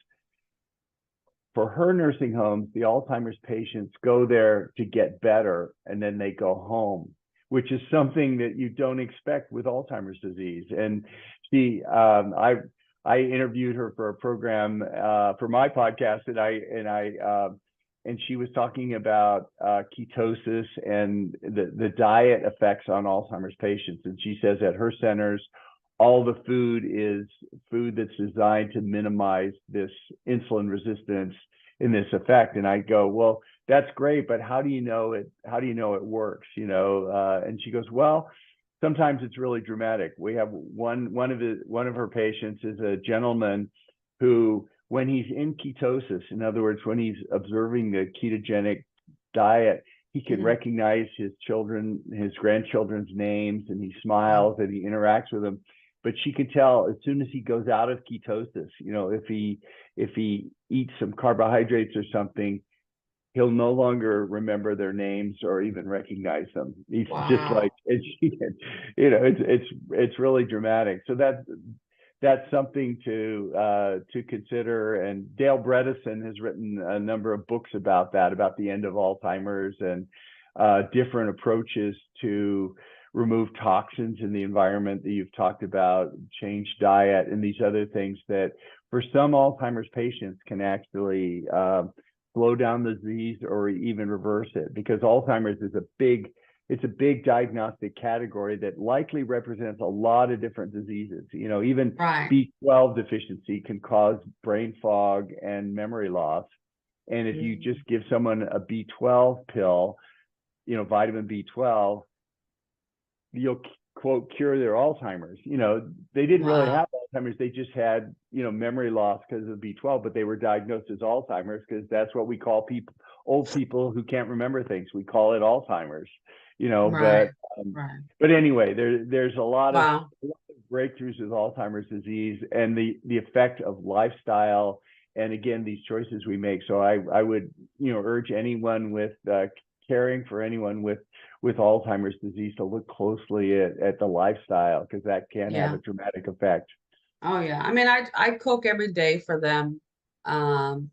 for her nursing homes, the Alzheimer's patients go there to get better and then they go home, which is something that you don't expect with Alzheimer's disease. And I interviewed her for a program for my podcast, and she was talking about ketosis and the diet effects on Alzheimer's patients. And she says at her centers, all the food is food that's designed to minimize this insulin resistance in this effect. And I go, well, that's great, but how do you know it? How do you know it works? And she goes, well, sometimes it's really dramatic. We have one of her patients is a gentleman who, when he's in ketosis, in other words, when he's observing the ketogenic diet, he can Mhm. recognize his grandchildren's names, and he Wow. smiles and he interacts with them. But she can tell as soon as he goes out of ketosis, if he eats some carbohydrates or something, he'll no longer remember their names or even recognize them. He's just like, Wow. it's really dramatic. So that's something to consider. And Dale Bredesen has written a number of books about that, about the end of Alzheimer's, and different approaches to remove toxins in the environment that you've talked about, change diet, and these other things that for some Alzheimer's patients can actually slow down the disease or even reverse it, because Alzheimer's is it's a big diagnostic category that likely represents a lot of different diseases. Even Right. B12 deficiency can cause brain fog and memory loss. And if you Mm. just give someone a B12 pill, vitamin B12, you'll quote cure their Alzheimer's. They didn't really Wow. have Alzheimer's. They just had, memory loss because of B12, but they were diagnosed as Alzheimer's because that's what we call old people who can't remember things. We call it Alzheimer's, Right. Right. but anyway, there's a lot of Wow. breakthroughs with Alzheimer's disease and the effect of lifestyle. And again, these choices we make. So I would, urge anyone with caring for anyone with Alzheimer's disease to look closely at the lifestyle, because that can have Yeah. a dramatic effect. Oh yeah. I mean, I cook every day for them.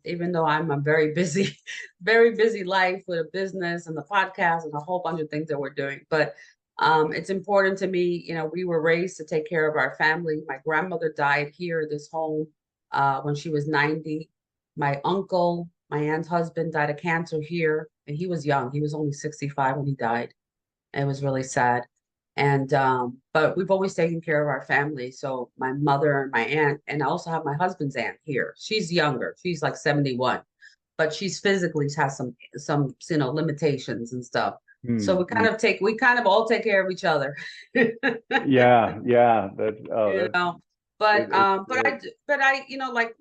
Even though I'm a very busy, very busy life with a business and the podcast and a whole bunch of things that we're doing. But it's important to me, we were raised to take care of our family. My grandmother died here, this home, when she was 90. My uncle, my aunt's husband, died of cancer here, and he was young. He was only 65 when he died. It was really sad. And but we've always taken care of our family. So my mother and my aunt, and I also have my husband's aunt here. She's younger. She's like 71, but she's physically has some limitations and stuff. So Mm-hmm. we kind of all take care of each other. Yeah, that's You know. But it's like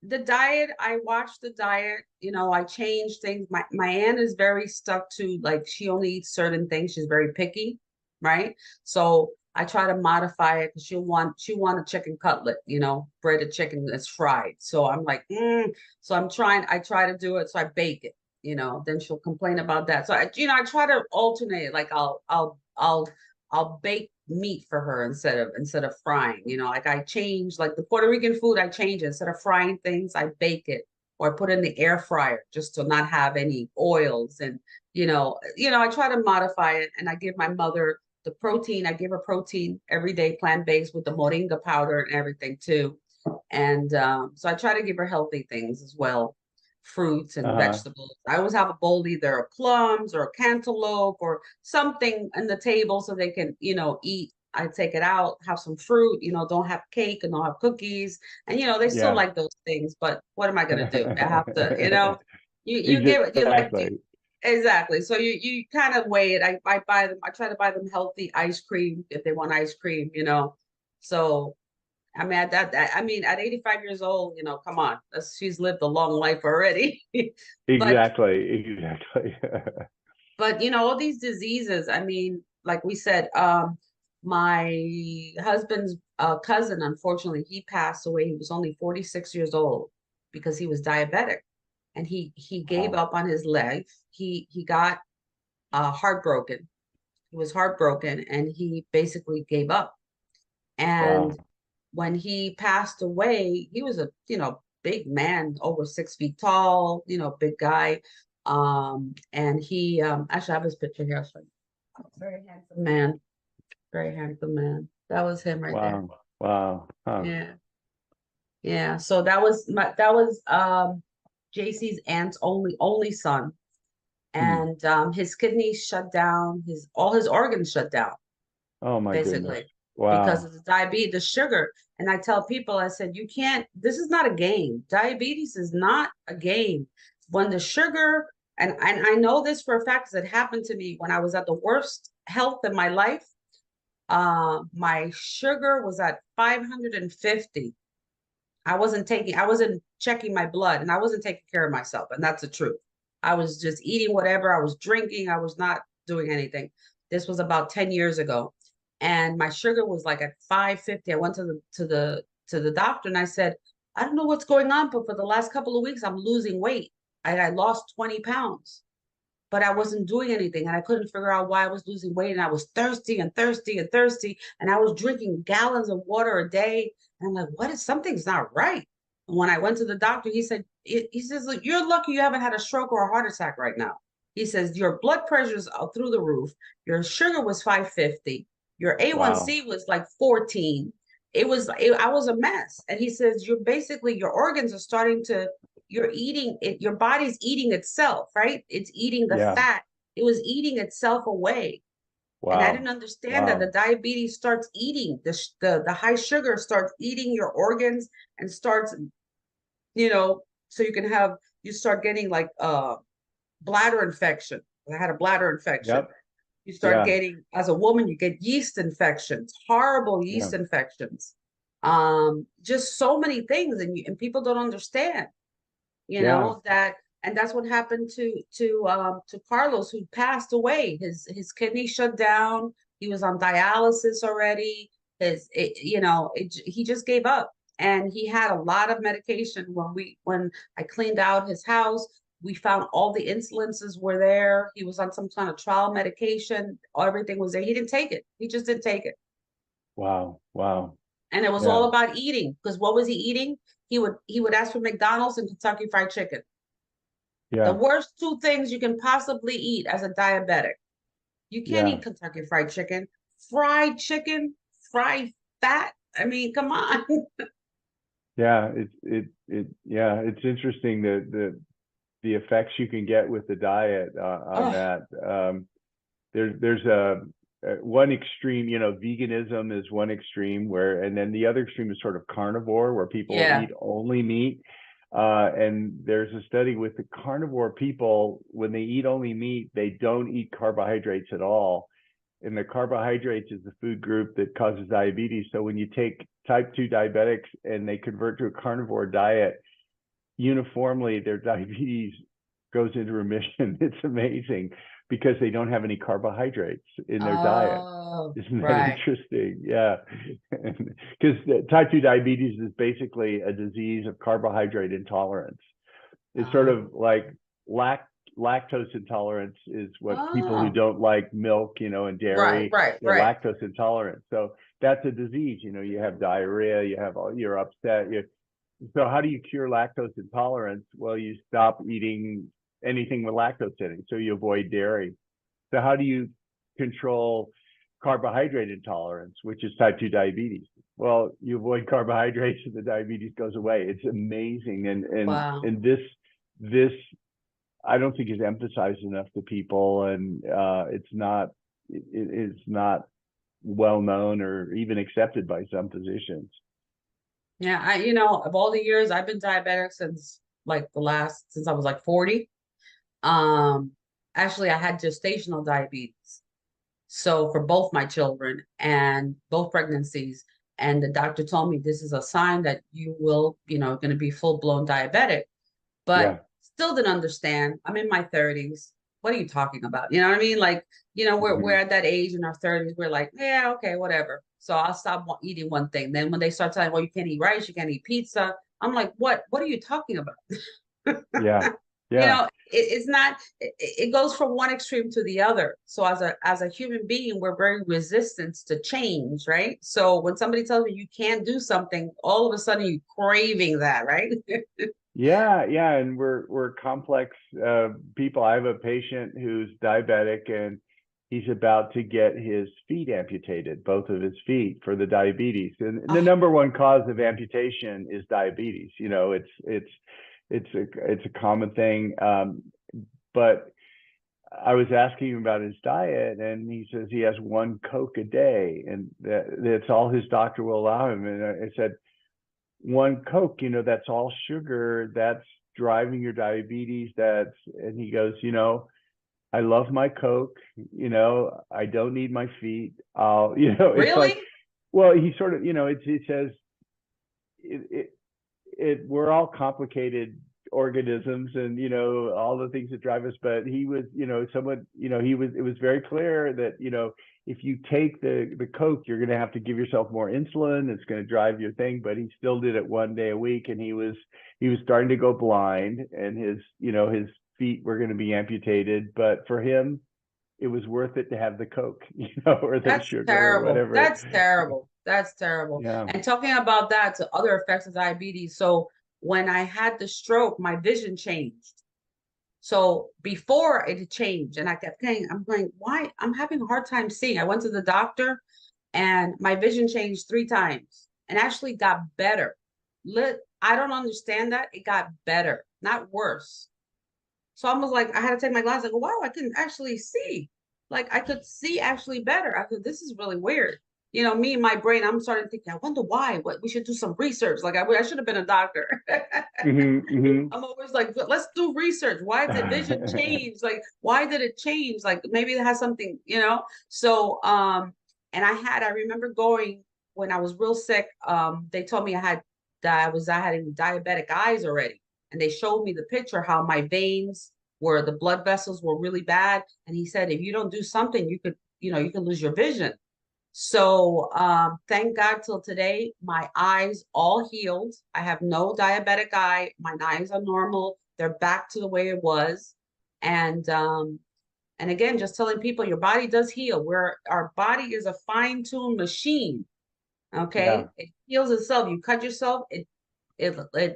the diet, I watch the diet, I change things. My aunt is very stuck to, like, she only eats certain things. She's very picky, right? So I try to modify it because she want a chicken cutlet, breaded chicken that's fried. So I'm like, so I try to do it. So I bake it, then she'll complain about that. So I try to alternate. Like I'll bake meat for her instead of frying. Like I change, like the Puerto Rican food, I change it. Instead of frying things, I bake it or I put it in the air fryer just to not have any oils. And I try to modify it. And I give my mother the protein. I give her protein every day, plant-based, with the moringa powder and everything too. And so I try to give her healthy things as well, fruits and uh-huh. vegetables. I always have a bowl either of plums or a cantaloupe or something on the table so they can, eat. I take it out, have some fruit, don't have cake and don't have cookies. And they still Yeah. like those things, but what am I gonna do? I have to, you give it, Exactly. exactly. So you kind of weigh it. I buy them, I try to buy them healthy ice cream if they want ice cream. So I mean, at 85 years old, come on, she's lived a long life already. But Exactly. all these diseases, I mean, like we said, my husband's cousin, unfortunately, he passed away. He was only 46 years old because he was diabetic, and he gave Wow. up on his life. He got heartbroken. He was heartbroken, and he basically gave up. And Wow. when he passed away, he was a, big man, over 6 feet tall, big guy. And he actually I have his picture here. So very handsome man, very handsome man. That was him right there. Wow. Wow. Huh. Yeah. Yeah. So that was JC's aunt's only son. Hmm. And his kidneys shut down, all his organs shut down, Oh my goodness. basically, because Wow. of the diabetes, the sugar. And I tell people, I said, you can't, this is not a game. Diabetes is not a game. When the sugar, and I know this for a fact because it happened to me when I was at the worst health in my life. My sugar was at 550. I wasn't checking my blood, and I wasn't taking care of myself. And that's the truth. I was just eating whatever. I was drinking. I was not doing anything. This was about 10 years ago. And my sugar was like at 550. I went to the doctor and I said, I don't know what's going on, but for the last couple of weeks, I'm losing weight. I lost 20 pounds, but I wasn't doing anything. And I couldn't figure out why I was losing weight. And I was thirsty and thirsty and thirsty. And I was drinking gallons of water a day. And I'm like, what is something's not right? And when I went to the doctor, he said, he says, look, you're lucky you haven't had a stroke or a heart attack right now. He says, your blood pressure's through the roof. Your sugar was 550. Your Wow. A1C was like 14. I was a mess. And he says, you're basically, your organs are starting to, you're eating it, your body's eating itself, right? It's eating the Yeah. fat. It was eating itself away. And I didn't Wow. understand that the Wow. diabetes starts eating the high sugar starts eating your organs and starts, so you start getting like bladder infection. I had a bladder infection. Yep. You start Yeah. getting, as a woman, you get yeast infections, horrible Yeah. yeast infections. Just so many things, and people don't understand, Yeah. that, and that's what happened to Carlos, who passed away. His kidney shut down. He was on dialysis already. He just gave up, and he had a lot of medication. When I cleaned out his house, we found all the insulinses were there. He was on some kind of trial medication. Everything was there. He didn't take it. He just didn't take it. Wow. Wow. And it was all Yeah. about eating, because what was he eating? He would ask for McDonald's and Kentucky Fried Chicken. The Yeah. worst two things you can possibly eat as a diabetic. You can't Yeah. eat Kentucky Fried Chicken, fried fat. I mean, come on. Yeah. Yeah. It's interesting the effects you can get with the diet on Oh, that. There's a one extreme, veganism is one extreme and then the other extreme is sort of carnivore, where people yeah. eat only meat. And there's a study with the carnivore people, when they eat only meat, they don't eat carbohydrates at all. And the carbohydrates is the food group that causes diabetes. So when you take type 2 diabetics and they convert to a carnivore diet, uniformly their diabetes goes into remission. It's amazing because they don't have any carbohydrates in their diet. Oh, Isn't that right. interesting? Yeah. Because type 2 diabetes is basically a disease of carbohydrate intolerance. It's sort Oh, of like lactose intolerance is what people who oh, don't like milk, and right, dairy, right, they're right. lactose intolerant. So that's a disease. You have diarrhea, you're upset. So how do you cure lactose intolerance? Well, you stop eating anything with lactose in it. So you avoid dairy. So how do you control carbohydrate intolerance, which is type 2 diabetes? Well, you avoid carbohydrates and the diabetes goes away. It's amazing. Wow. And this I don't think is emphasized enough to people, and it's not well known or even accepted by some physicians. Yeah, of all the years I've been diabetic since since I was like 40. Um, Actually, I had gestational diabetes. So for both my children and both pregnancies, and the doctor told me this is a sign that you will, going to be full-blown diabetic, but Yeah. still didn't understand. I'm in my 30s. What are you talking about? You know what I mean? Like, we're Mhm. at that age in our 30s. We're like, yeah, okay, whatever. So I'll stop eating one thing. Then when they start telling, well, you can't eat rice, you can't eat pizza. I'm like, what? What are you talking about? Yeah. Yeah. It's not, it goes from one extreme to the other. So as a human being, we're very resistant to change, right? So when somebody tells me you can't do something, all of a sudden you're craving that, right? Yeah, yeah, and we're complex people. I have a patient who's diabetic, and he's about to get his feet amputated, both of his feet, for the diabetes. And the Oh, number one cause of amputation is diabetes. It's a common thing. But I was asking him about his diet, and he says he has one Coke a day, and that's all his doctor will allow him. And I said, one Coke, that's all sugar. That's driving your diabetes. And he goes, I love my Coke. I don't need my feet. It's like, really? well, he sort of, it says, it, we're all complicated organisms and, all the things that drive us. But he was, someone, it was very clear that, if you take the Coke, you're going to have to give yourself more insulin. It's going to drive your thing. But he still did it one day a week, and he was starting to go blind, and his feet were going to be amputated. But for him, it was worth it to have the Coke, or the That's sugar or terrible. whatever. That's terrible. That's terrible. Yeah. And talking about that to other effects of diabetes. So when I had the stroke, my vision changed. So before it changed, and I kept saying, I'm going, why? I'm having a hard time seeing. I went to the doctor and my vision changed 3 times and actually got better. I don't understand that. It got better, not worse. So I was like, I had to take my glasses. I go, wow, I can actually see. Like I could see actually better. I thought this is really weird. Me and my brain, I'm starting thinking, I wonder why. What we should do some research. Like I should have been a doctor. I'm always like, let's do research. Why did vision change? Like, why did it change? Like maybe it has something, So and I remember going when I was real sick. They told me I had diabetic eyes already. And they showed me the picture how my veins were, the blood vessels were really bad. And he said, if you don't do something, you could lose your vision. So thank God till today, my eyes all healed. I have no diabetic eye. My eyes are normal. They're back to the way it was. And again, just telling people your body does heal. Our body is a fine-tuned machine. Okay. Yeah. It heals itself. You cut yourself, it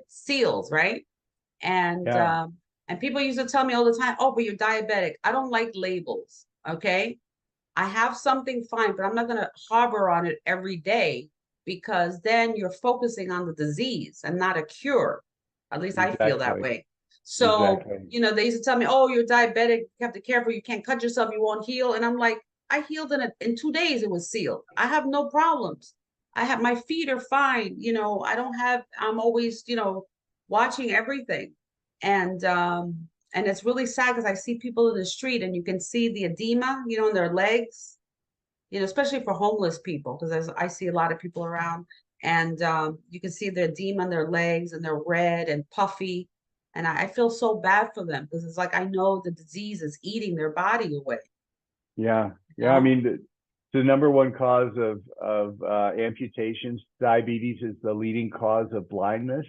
seals, right? And Yeah. and people used to tell me all the time, oh, but you're diabetic. I don't like labels. Okay. I have something fine, but I'm not going to harbor on it every day because then you're focusing on the disease and not a cure. At least I feel that Exactly. way. So, Exactly. they used to tell me, oh, you're diabetic. You have to be careful. You can't cut yourself. You won't heal. And I'm like, I healed in 2 days. It was sealed. I have no problems. My feet are fine. I'm always, watching everything. And it's really sad because I see people in the street and you can see the edema, in their legs, especially for homeless people, because I see a lot of people around and you can see the edema in their legs and they're red and puffy. And I feel so bad for them because it's like I know the disease is eating their body away. Yeah. You Yeah. I know? mean, the number one cause of amputations, diabetes is the leading cause of blindness.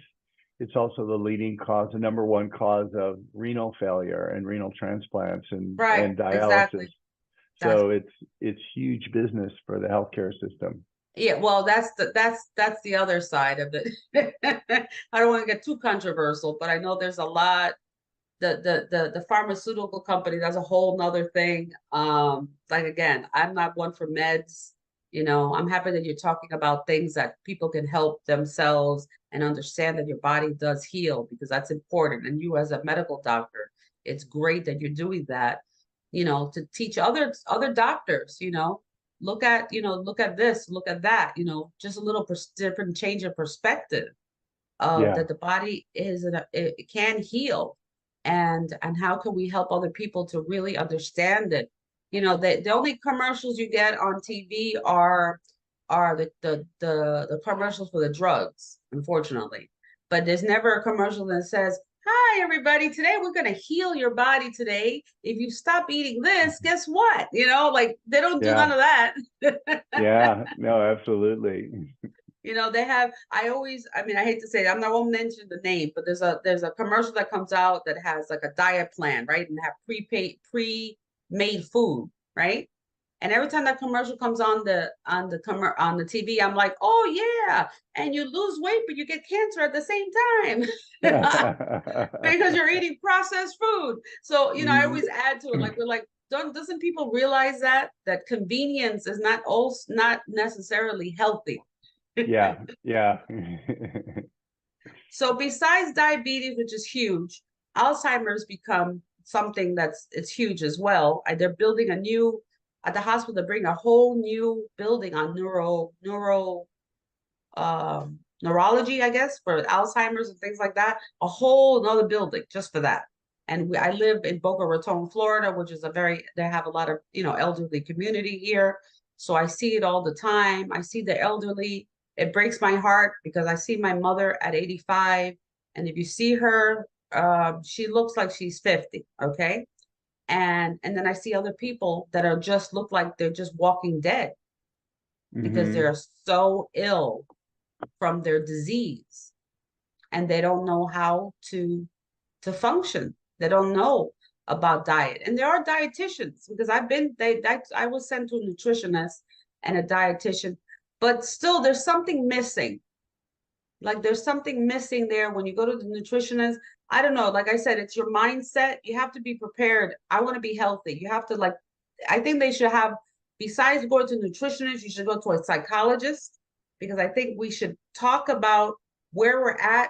It's also the number one cause of renal failure and renal transplants and Right, dialysis. exactly. That's So it's huge business for the healthcare system. Yeah, well, that's the other side of it. I don't want to get too controversial, but I know there's a lot. The pharmaceutical company, that's a whole nother thing. Like again, I'm not one for meds. I'm happy that you're talking about things that people can help themselves and understand that your body does heal because that's important. And you as a medical doctor, it's great that you're doing that, to teach other doctors, look at this, look at that, just a little different change of perspective of Yeah. that the body it can heal and how can we help other people to really understand it. The only commercials you get on TV are the commercials for the drugs, unfortunately. But there's never a commercial that says, hi everybody, today we're going to heal your body today. If you stop eating this, guess what? Like they don't do none Yeah. of that. Yeah. No, absolutely. They have, I mean, I hate to say it, I'm not going to mention the name, but there's a commercial that comes out that has like a diet plan, right? And have pre-made food, right? And every time that commercial comes on the TV, I'm like, oh yeah, and you lose weight, but you get cancer at the same time because you're eating processed food. So, I always add to it, like we're like, doesn't people realize that convenience is not necessarily healthy? Yeah. Yeah. So besides diabetes, which is huge, Alzheimer's become something it's huge as well. They're building at the hospital, they're bringing a whole new building on neurology, I guess, for Alzheimer's and things like that. A whole another building just for that. And I live in Boca Raton, Florida, which is they have a lot of, elderly community here. So I see it all the time. I see the elderly. It breaks my heart because I see my mother at 85. And if you see her she looks like she's 50, okay? And then I see other people that are just look like they're just walking dead because Hmm. they're so ill from their disease and they don't know how to function. They don't know about diet. And there are dietitians because I was sent to a nutritionist and a dietitian, but still there's something missing. Like there's something missing there when you go to the nutritionist. I don't know. Like I said, it's your mindset. You have to be prepared. I want to be healthy. You have to like, I think they should have, besides going to nutritionist, you should go to a psychologist because I think we should talk about where we're at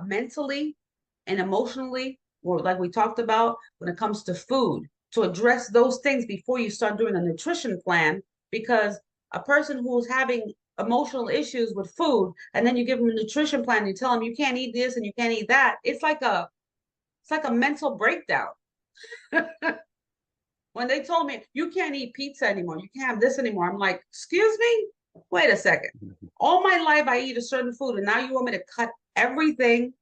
mentally and emotionally, or like we talked about when it comes to food, to address those things before you start doing a nutrition plan. Because a person who's having emotional issues with food, and then you give them a nutrition plan, and you tell them you can't eat this and you can't eat that, it's like a mental breakdown. When they told me you can't eat pizza anymore, you can't have this anymore, I'm like, excuse me, wait a second. All my life I eat a certain food, and now you want me to cut everything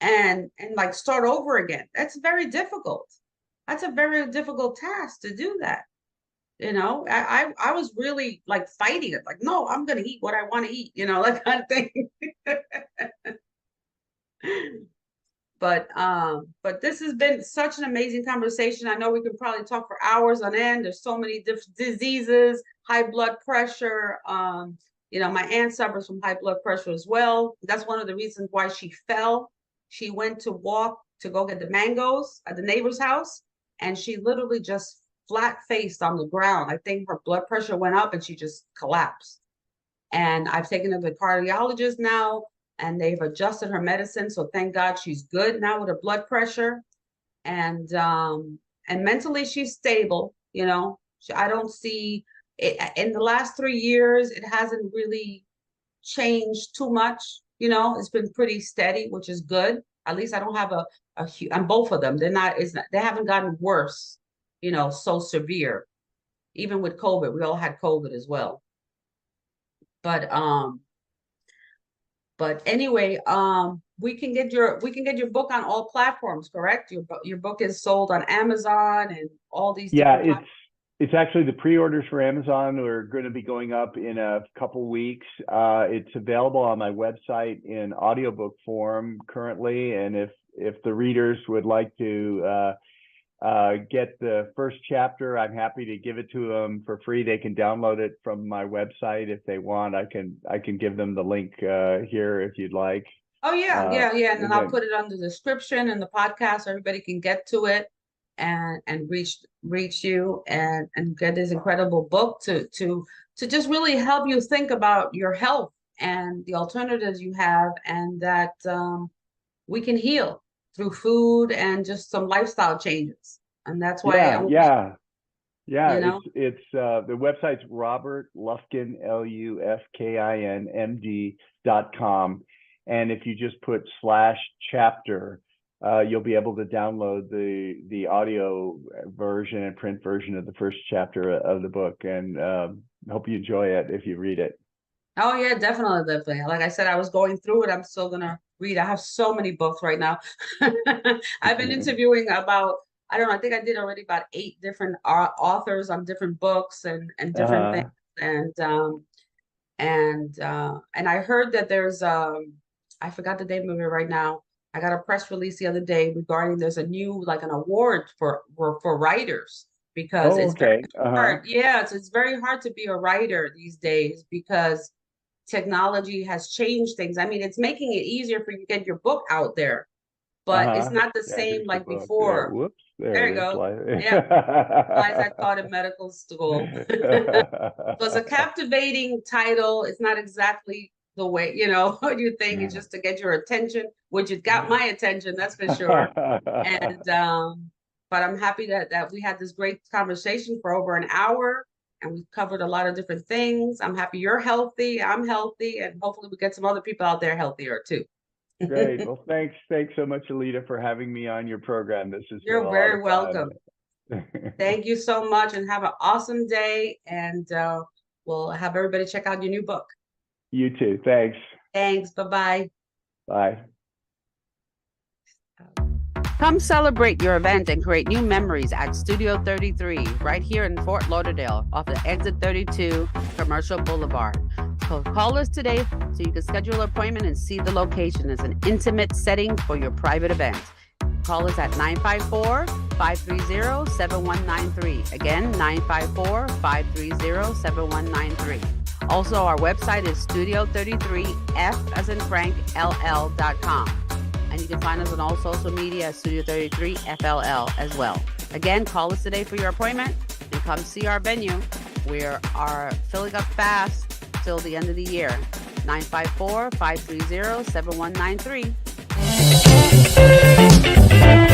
and like start over again. That's very difficult. That's a very difficult task to do that. You know, I was really like fighting it, like, no, I'm gonna eat what I want to eat, you know, that kind of thing. But this has been such an amazing conversation. I know we can probably talk for hours on end. There's so many different diseases, high blood pressure. You know, my aunt suffers from high blood pressure as well. That's one of the reasons why she fell. She went to walk to go get the mangoes at the neighbor's house, and she literally just flat faced on the ground. I think her blood pressure went up and she just collapsed. And I've taken her to the cardiologist now, and they've adjusted her medicine. So thank God she's good now with her blood pressure. And mentally she's stable, you know. I don't see it in the last 3 years, it hasn't really changed too much, you know. It's been pretty steady, which is good. At least I don't have a on both of them. They're not, it's not, they haven't gotten worse, you know, so severe. Even with COVID, we all had COVID as well. But But anyway, we can get your book on all platforms, correct? Your book is sold on Amazon and all these Yeah, different platforms. it's actually the pre-orders for Amazon are going to be going up in a couple weeks. It's available on my website in audiobook form currently, and if the readers would like to get the first chapter, I'm happy to give it to them for free. They can download it from my website if they want. I can give them the link here if you'd like. Oh yeah, Uh, yeah. And then and I'll then put it on the description and the podcast so everybody can get to it and reach you and get this incredible book to just really help you think about your health and the alternatives you have, and that we can heal through food and just some lifestyle changes. And that's why I yeah, want to, yeah. Yeah, you know. it's the website's Robert Lufkin, Lufkin, MD.com. And if you just put /chapter, you'll be able to download the audio version and print version of the first chapter of the book. And hope you enjoy it if you read it. Oh yeah, definitely, definitely. Like I said, I was going through it. I'm still gonna read. I have so many books right now. I've been interviewing about, I don't know, I think I did already about 8 different authors on different books and different things. Uh-huh. And and I heard that there's I forgot the name of it right now. I got a press release the other day regarding there's a new like an award for writers because Oh, it's very okay. Uh-huh. hard. Yeah, it's very hard to be a writer these days because technology has changed things. I mean, it's making it easier for you to get your book out there, but it's Uh-huh. not the Yeah, same here's the like book. Yeah, before. whoops, there There you it is. go. Yeah, lies I taught in medical school. So it's a captivating title. It's not exactly the way, you know, you think. It's just to get your attention, which it got my attention, that's for sure. And but I'm happy that we had this great conversation for over an hour and we covered a lot of different things. I'm happy you're healthy, I'm healthy, and hopefully we get some other people out there healthier too. Great. Well, thanks so much, Alita, for having me on your program. This has been a You're lot of very welcome. fun. Thank you so much and have an awesome day. And we'll have everybody check out your new book. You too. Thanks. Thanks. Bye bye. Bye. Come celebrate your event and create new memories at Studio 33, right here in Fort Lauderdale, off the Exit 32 Commercial Boulevard. So call us today so you can schedule an appointment and see the location. It's an intimate setting for your private event. Call us at 954-530-7193. Again, 954-530-7193. Also, our website is studio33f as in Frank, ll.com. And you can find us on all social media at Studio 33 FLL as well. Again, call us today for your appointment and come see our venue. We are filling up fast till the end of the year. 954-530-7193.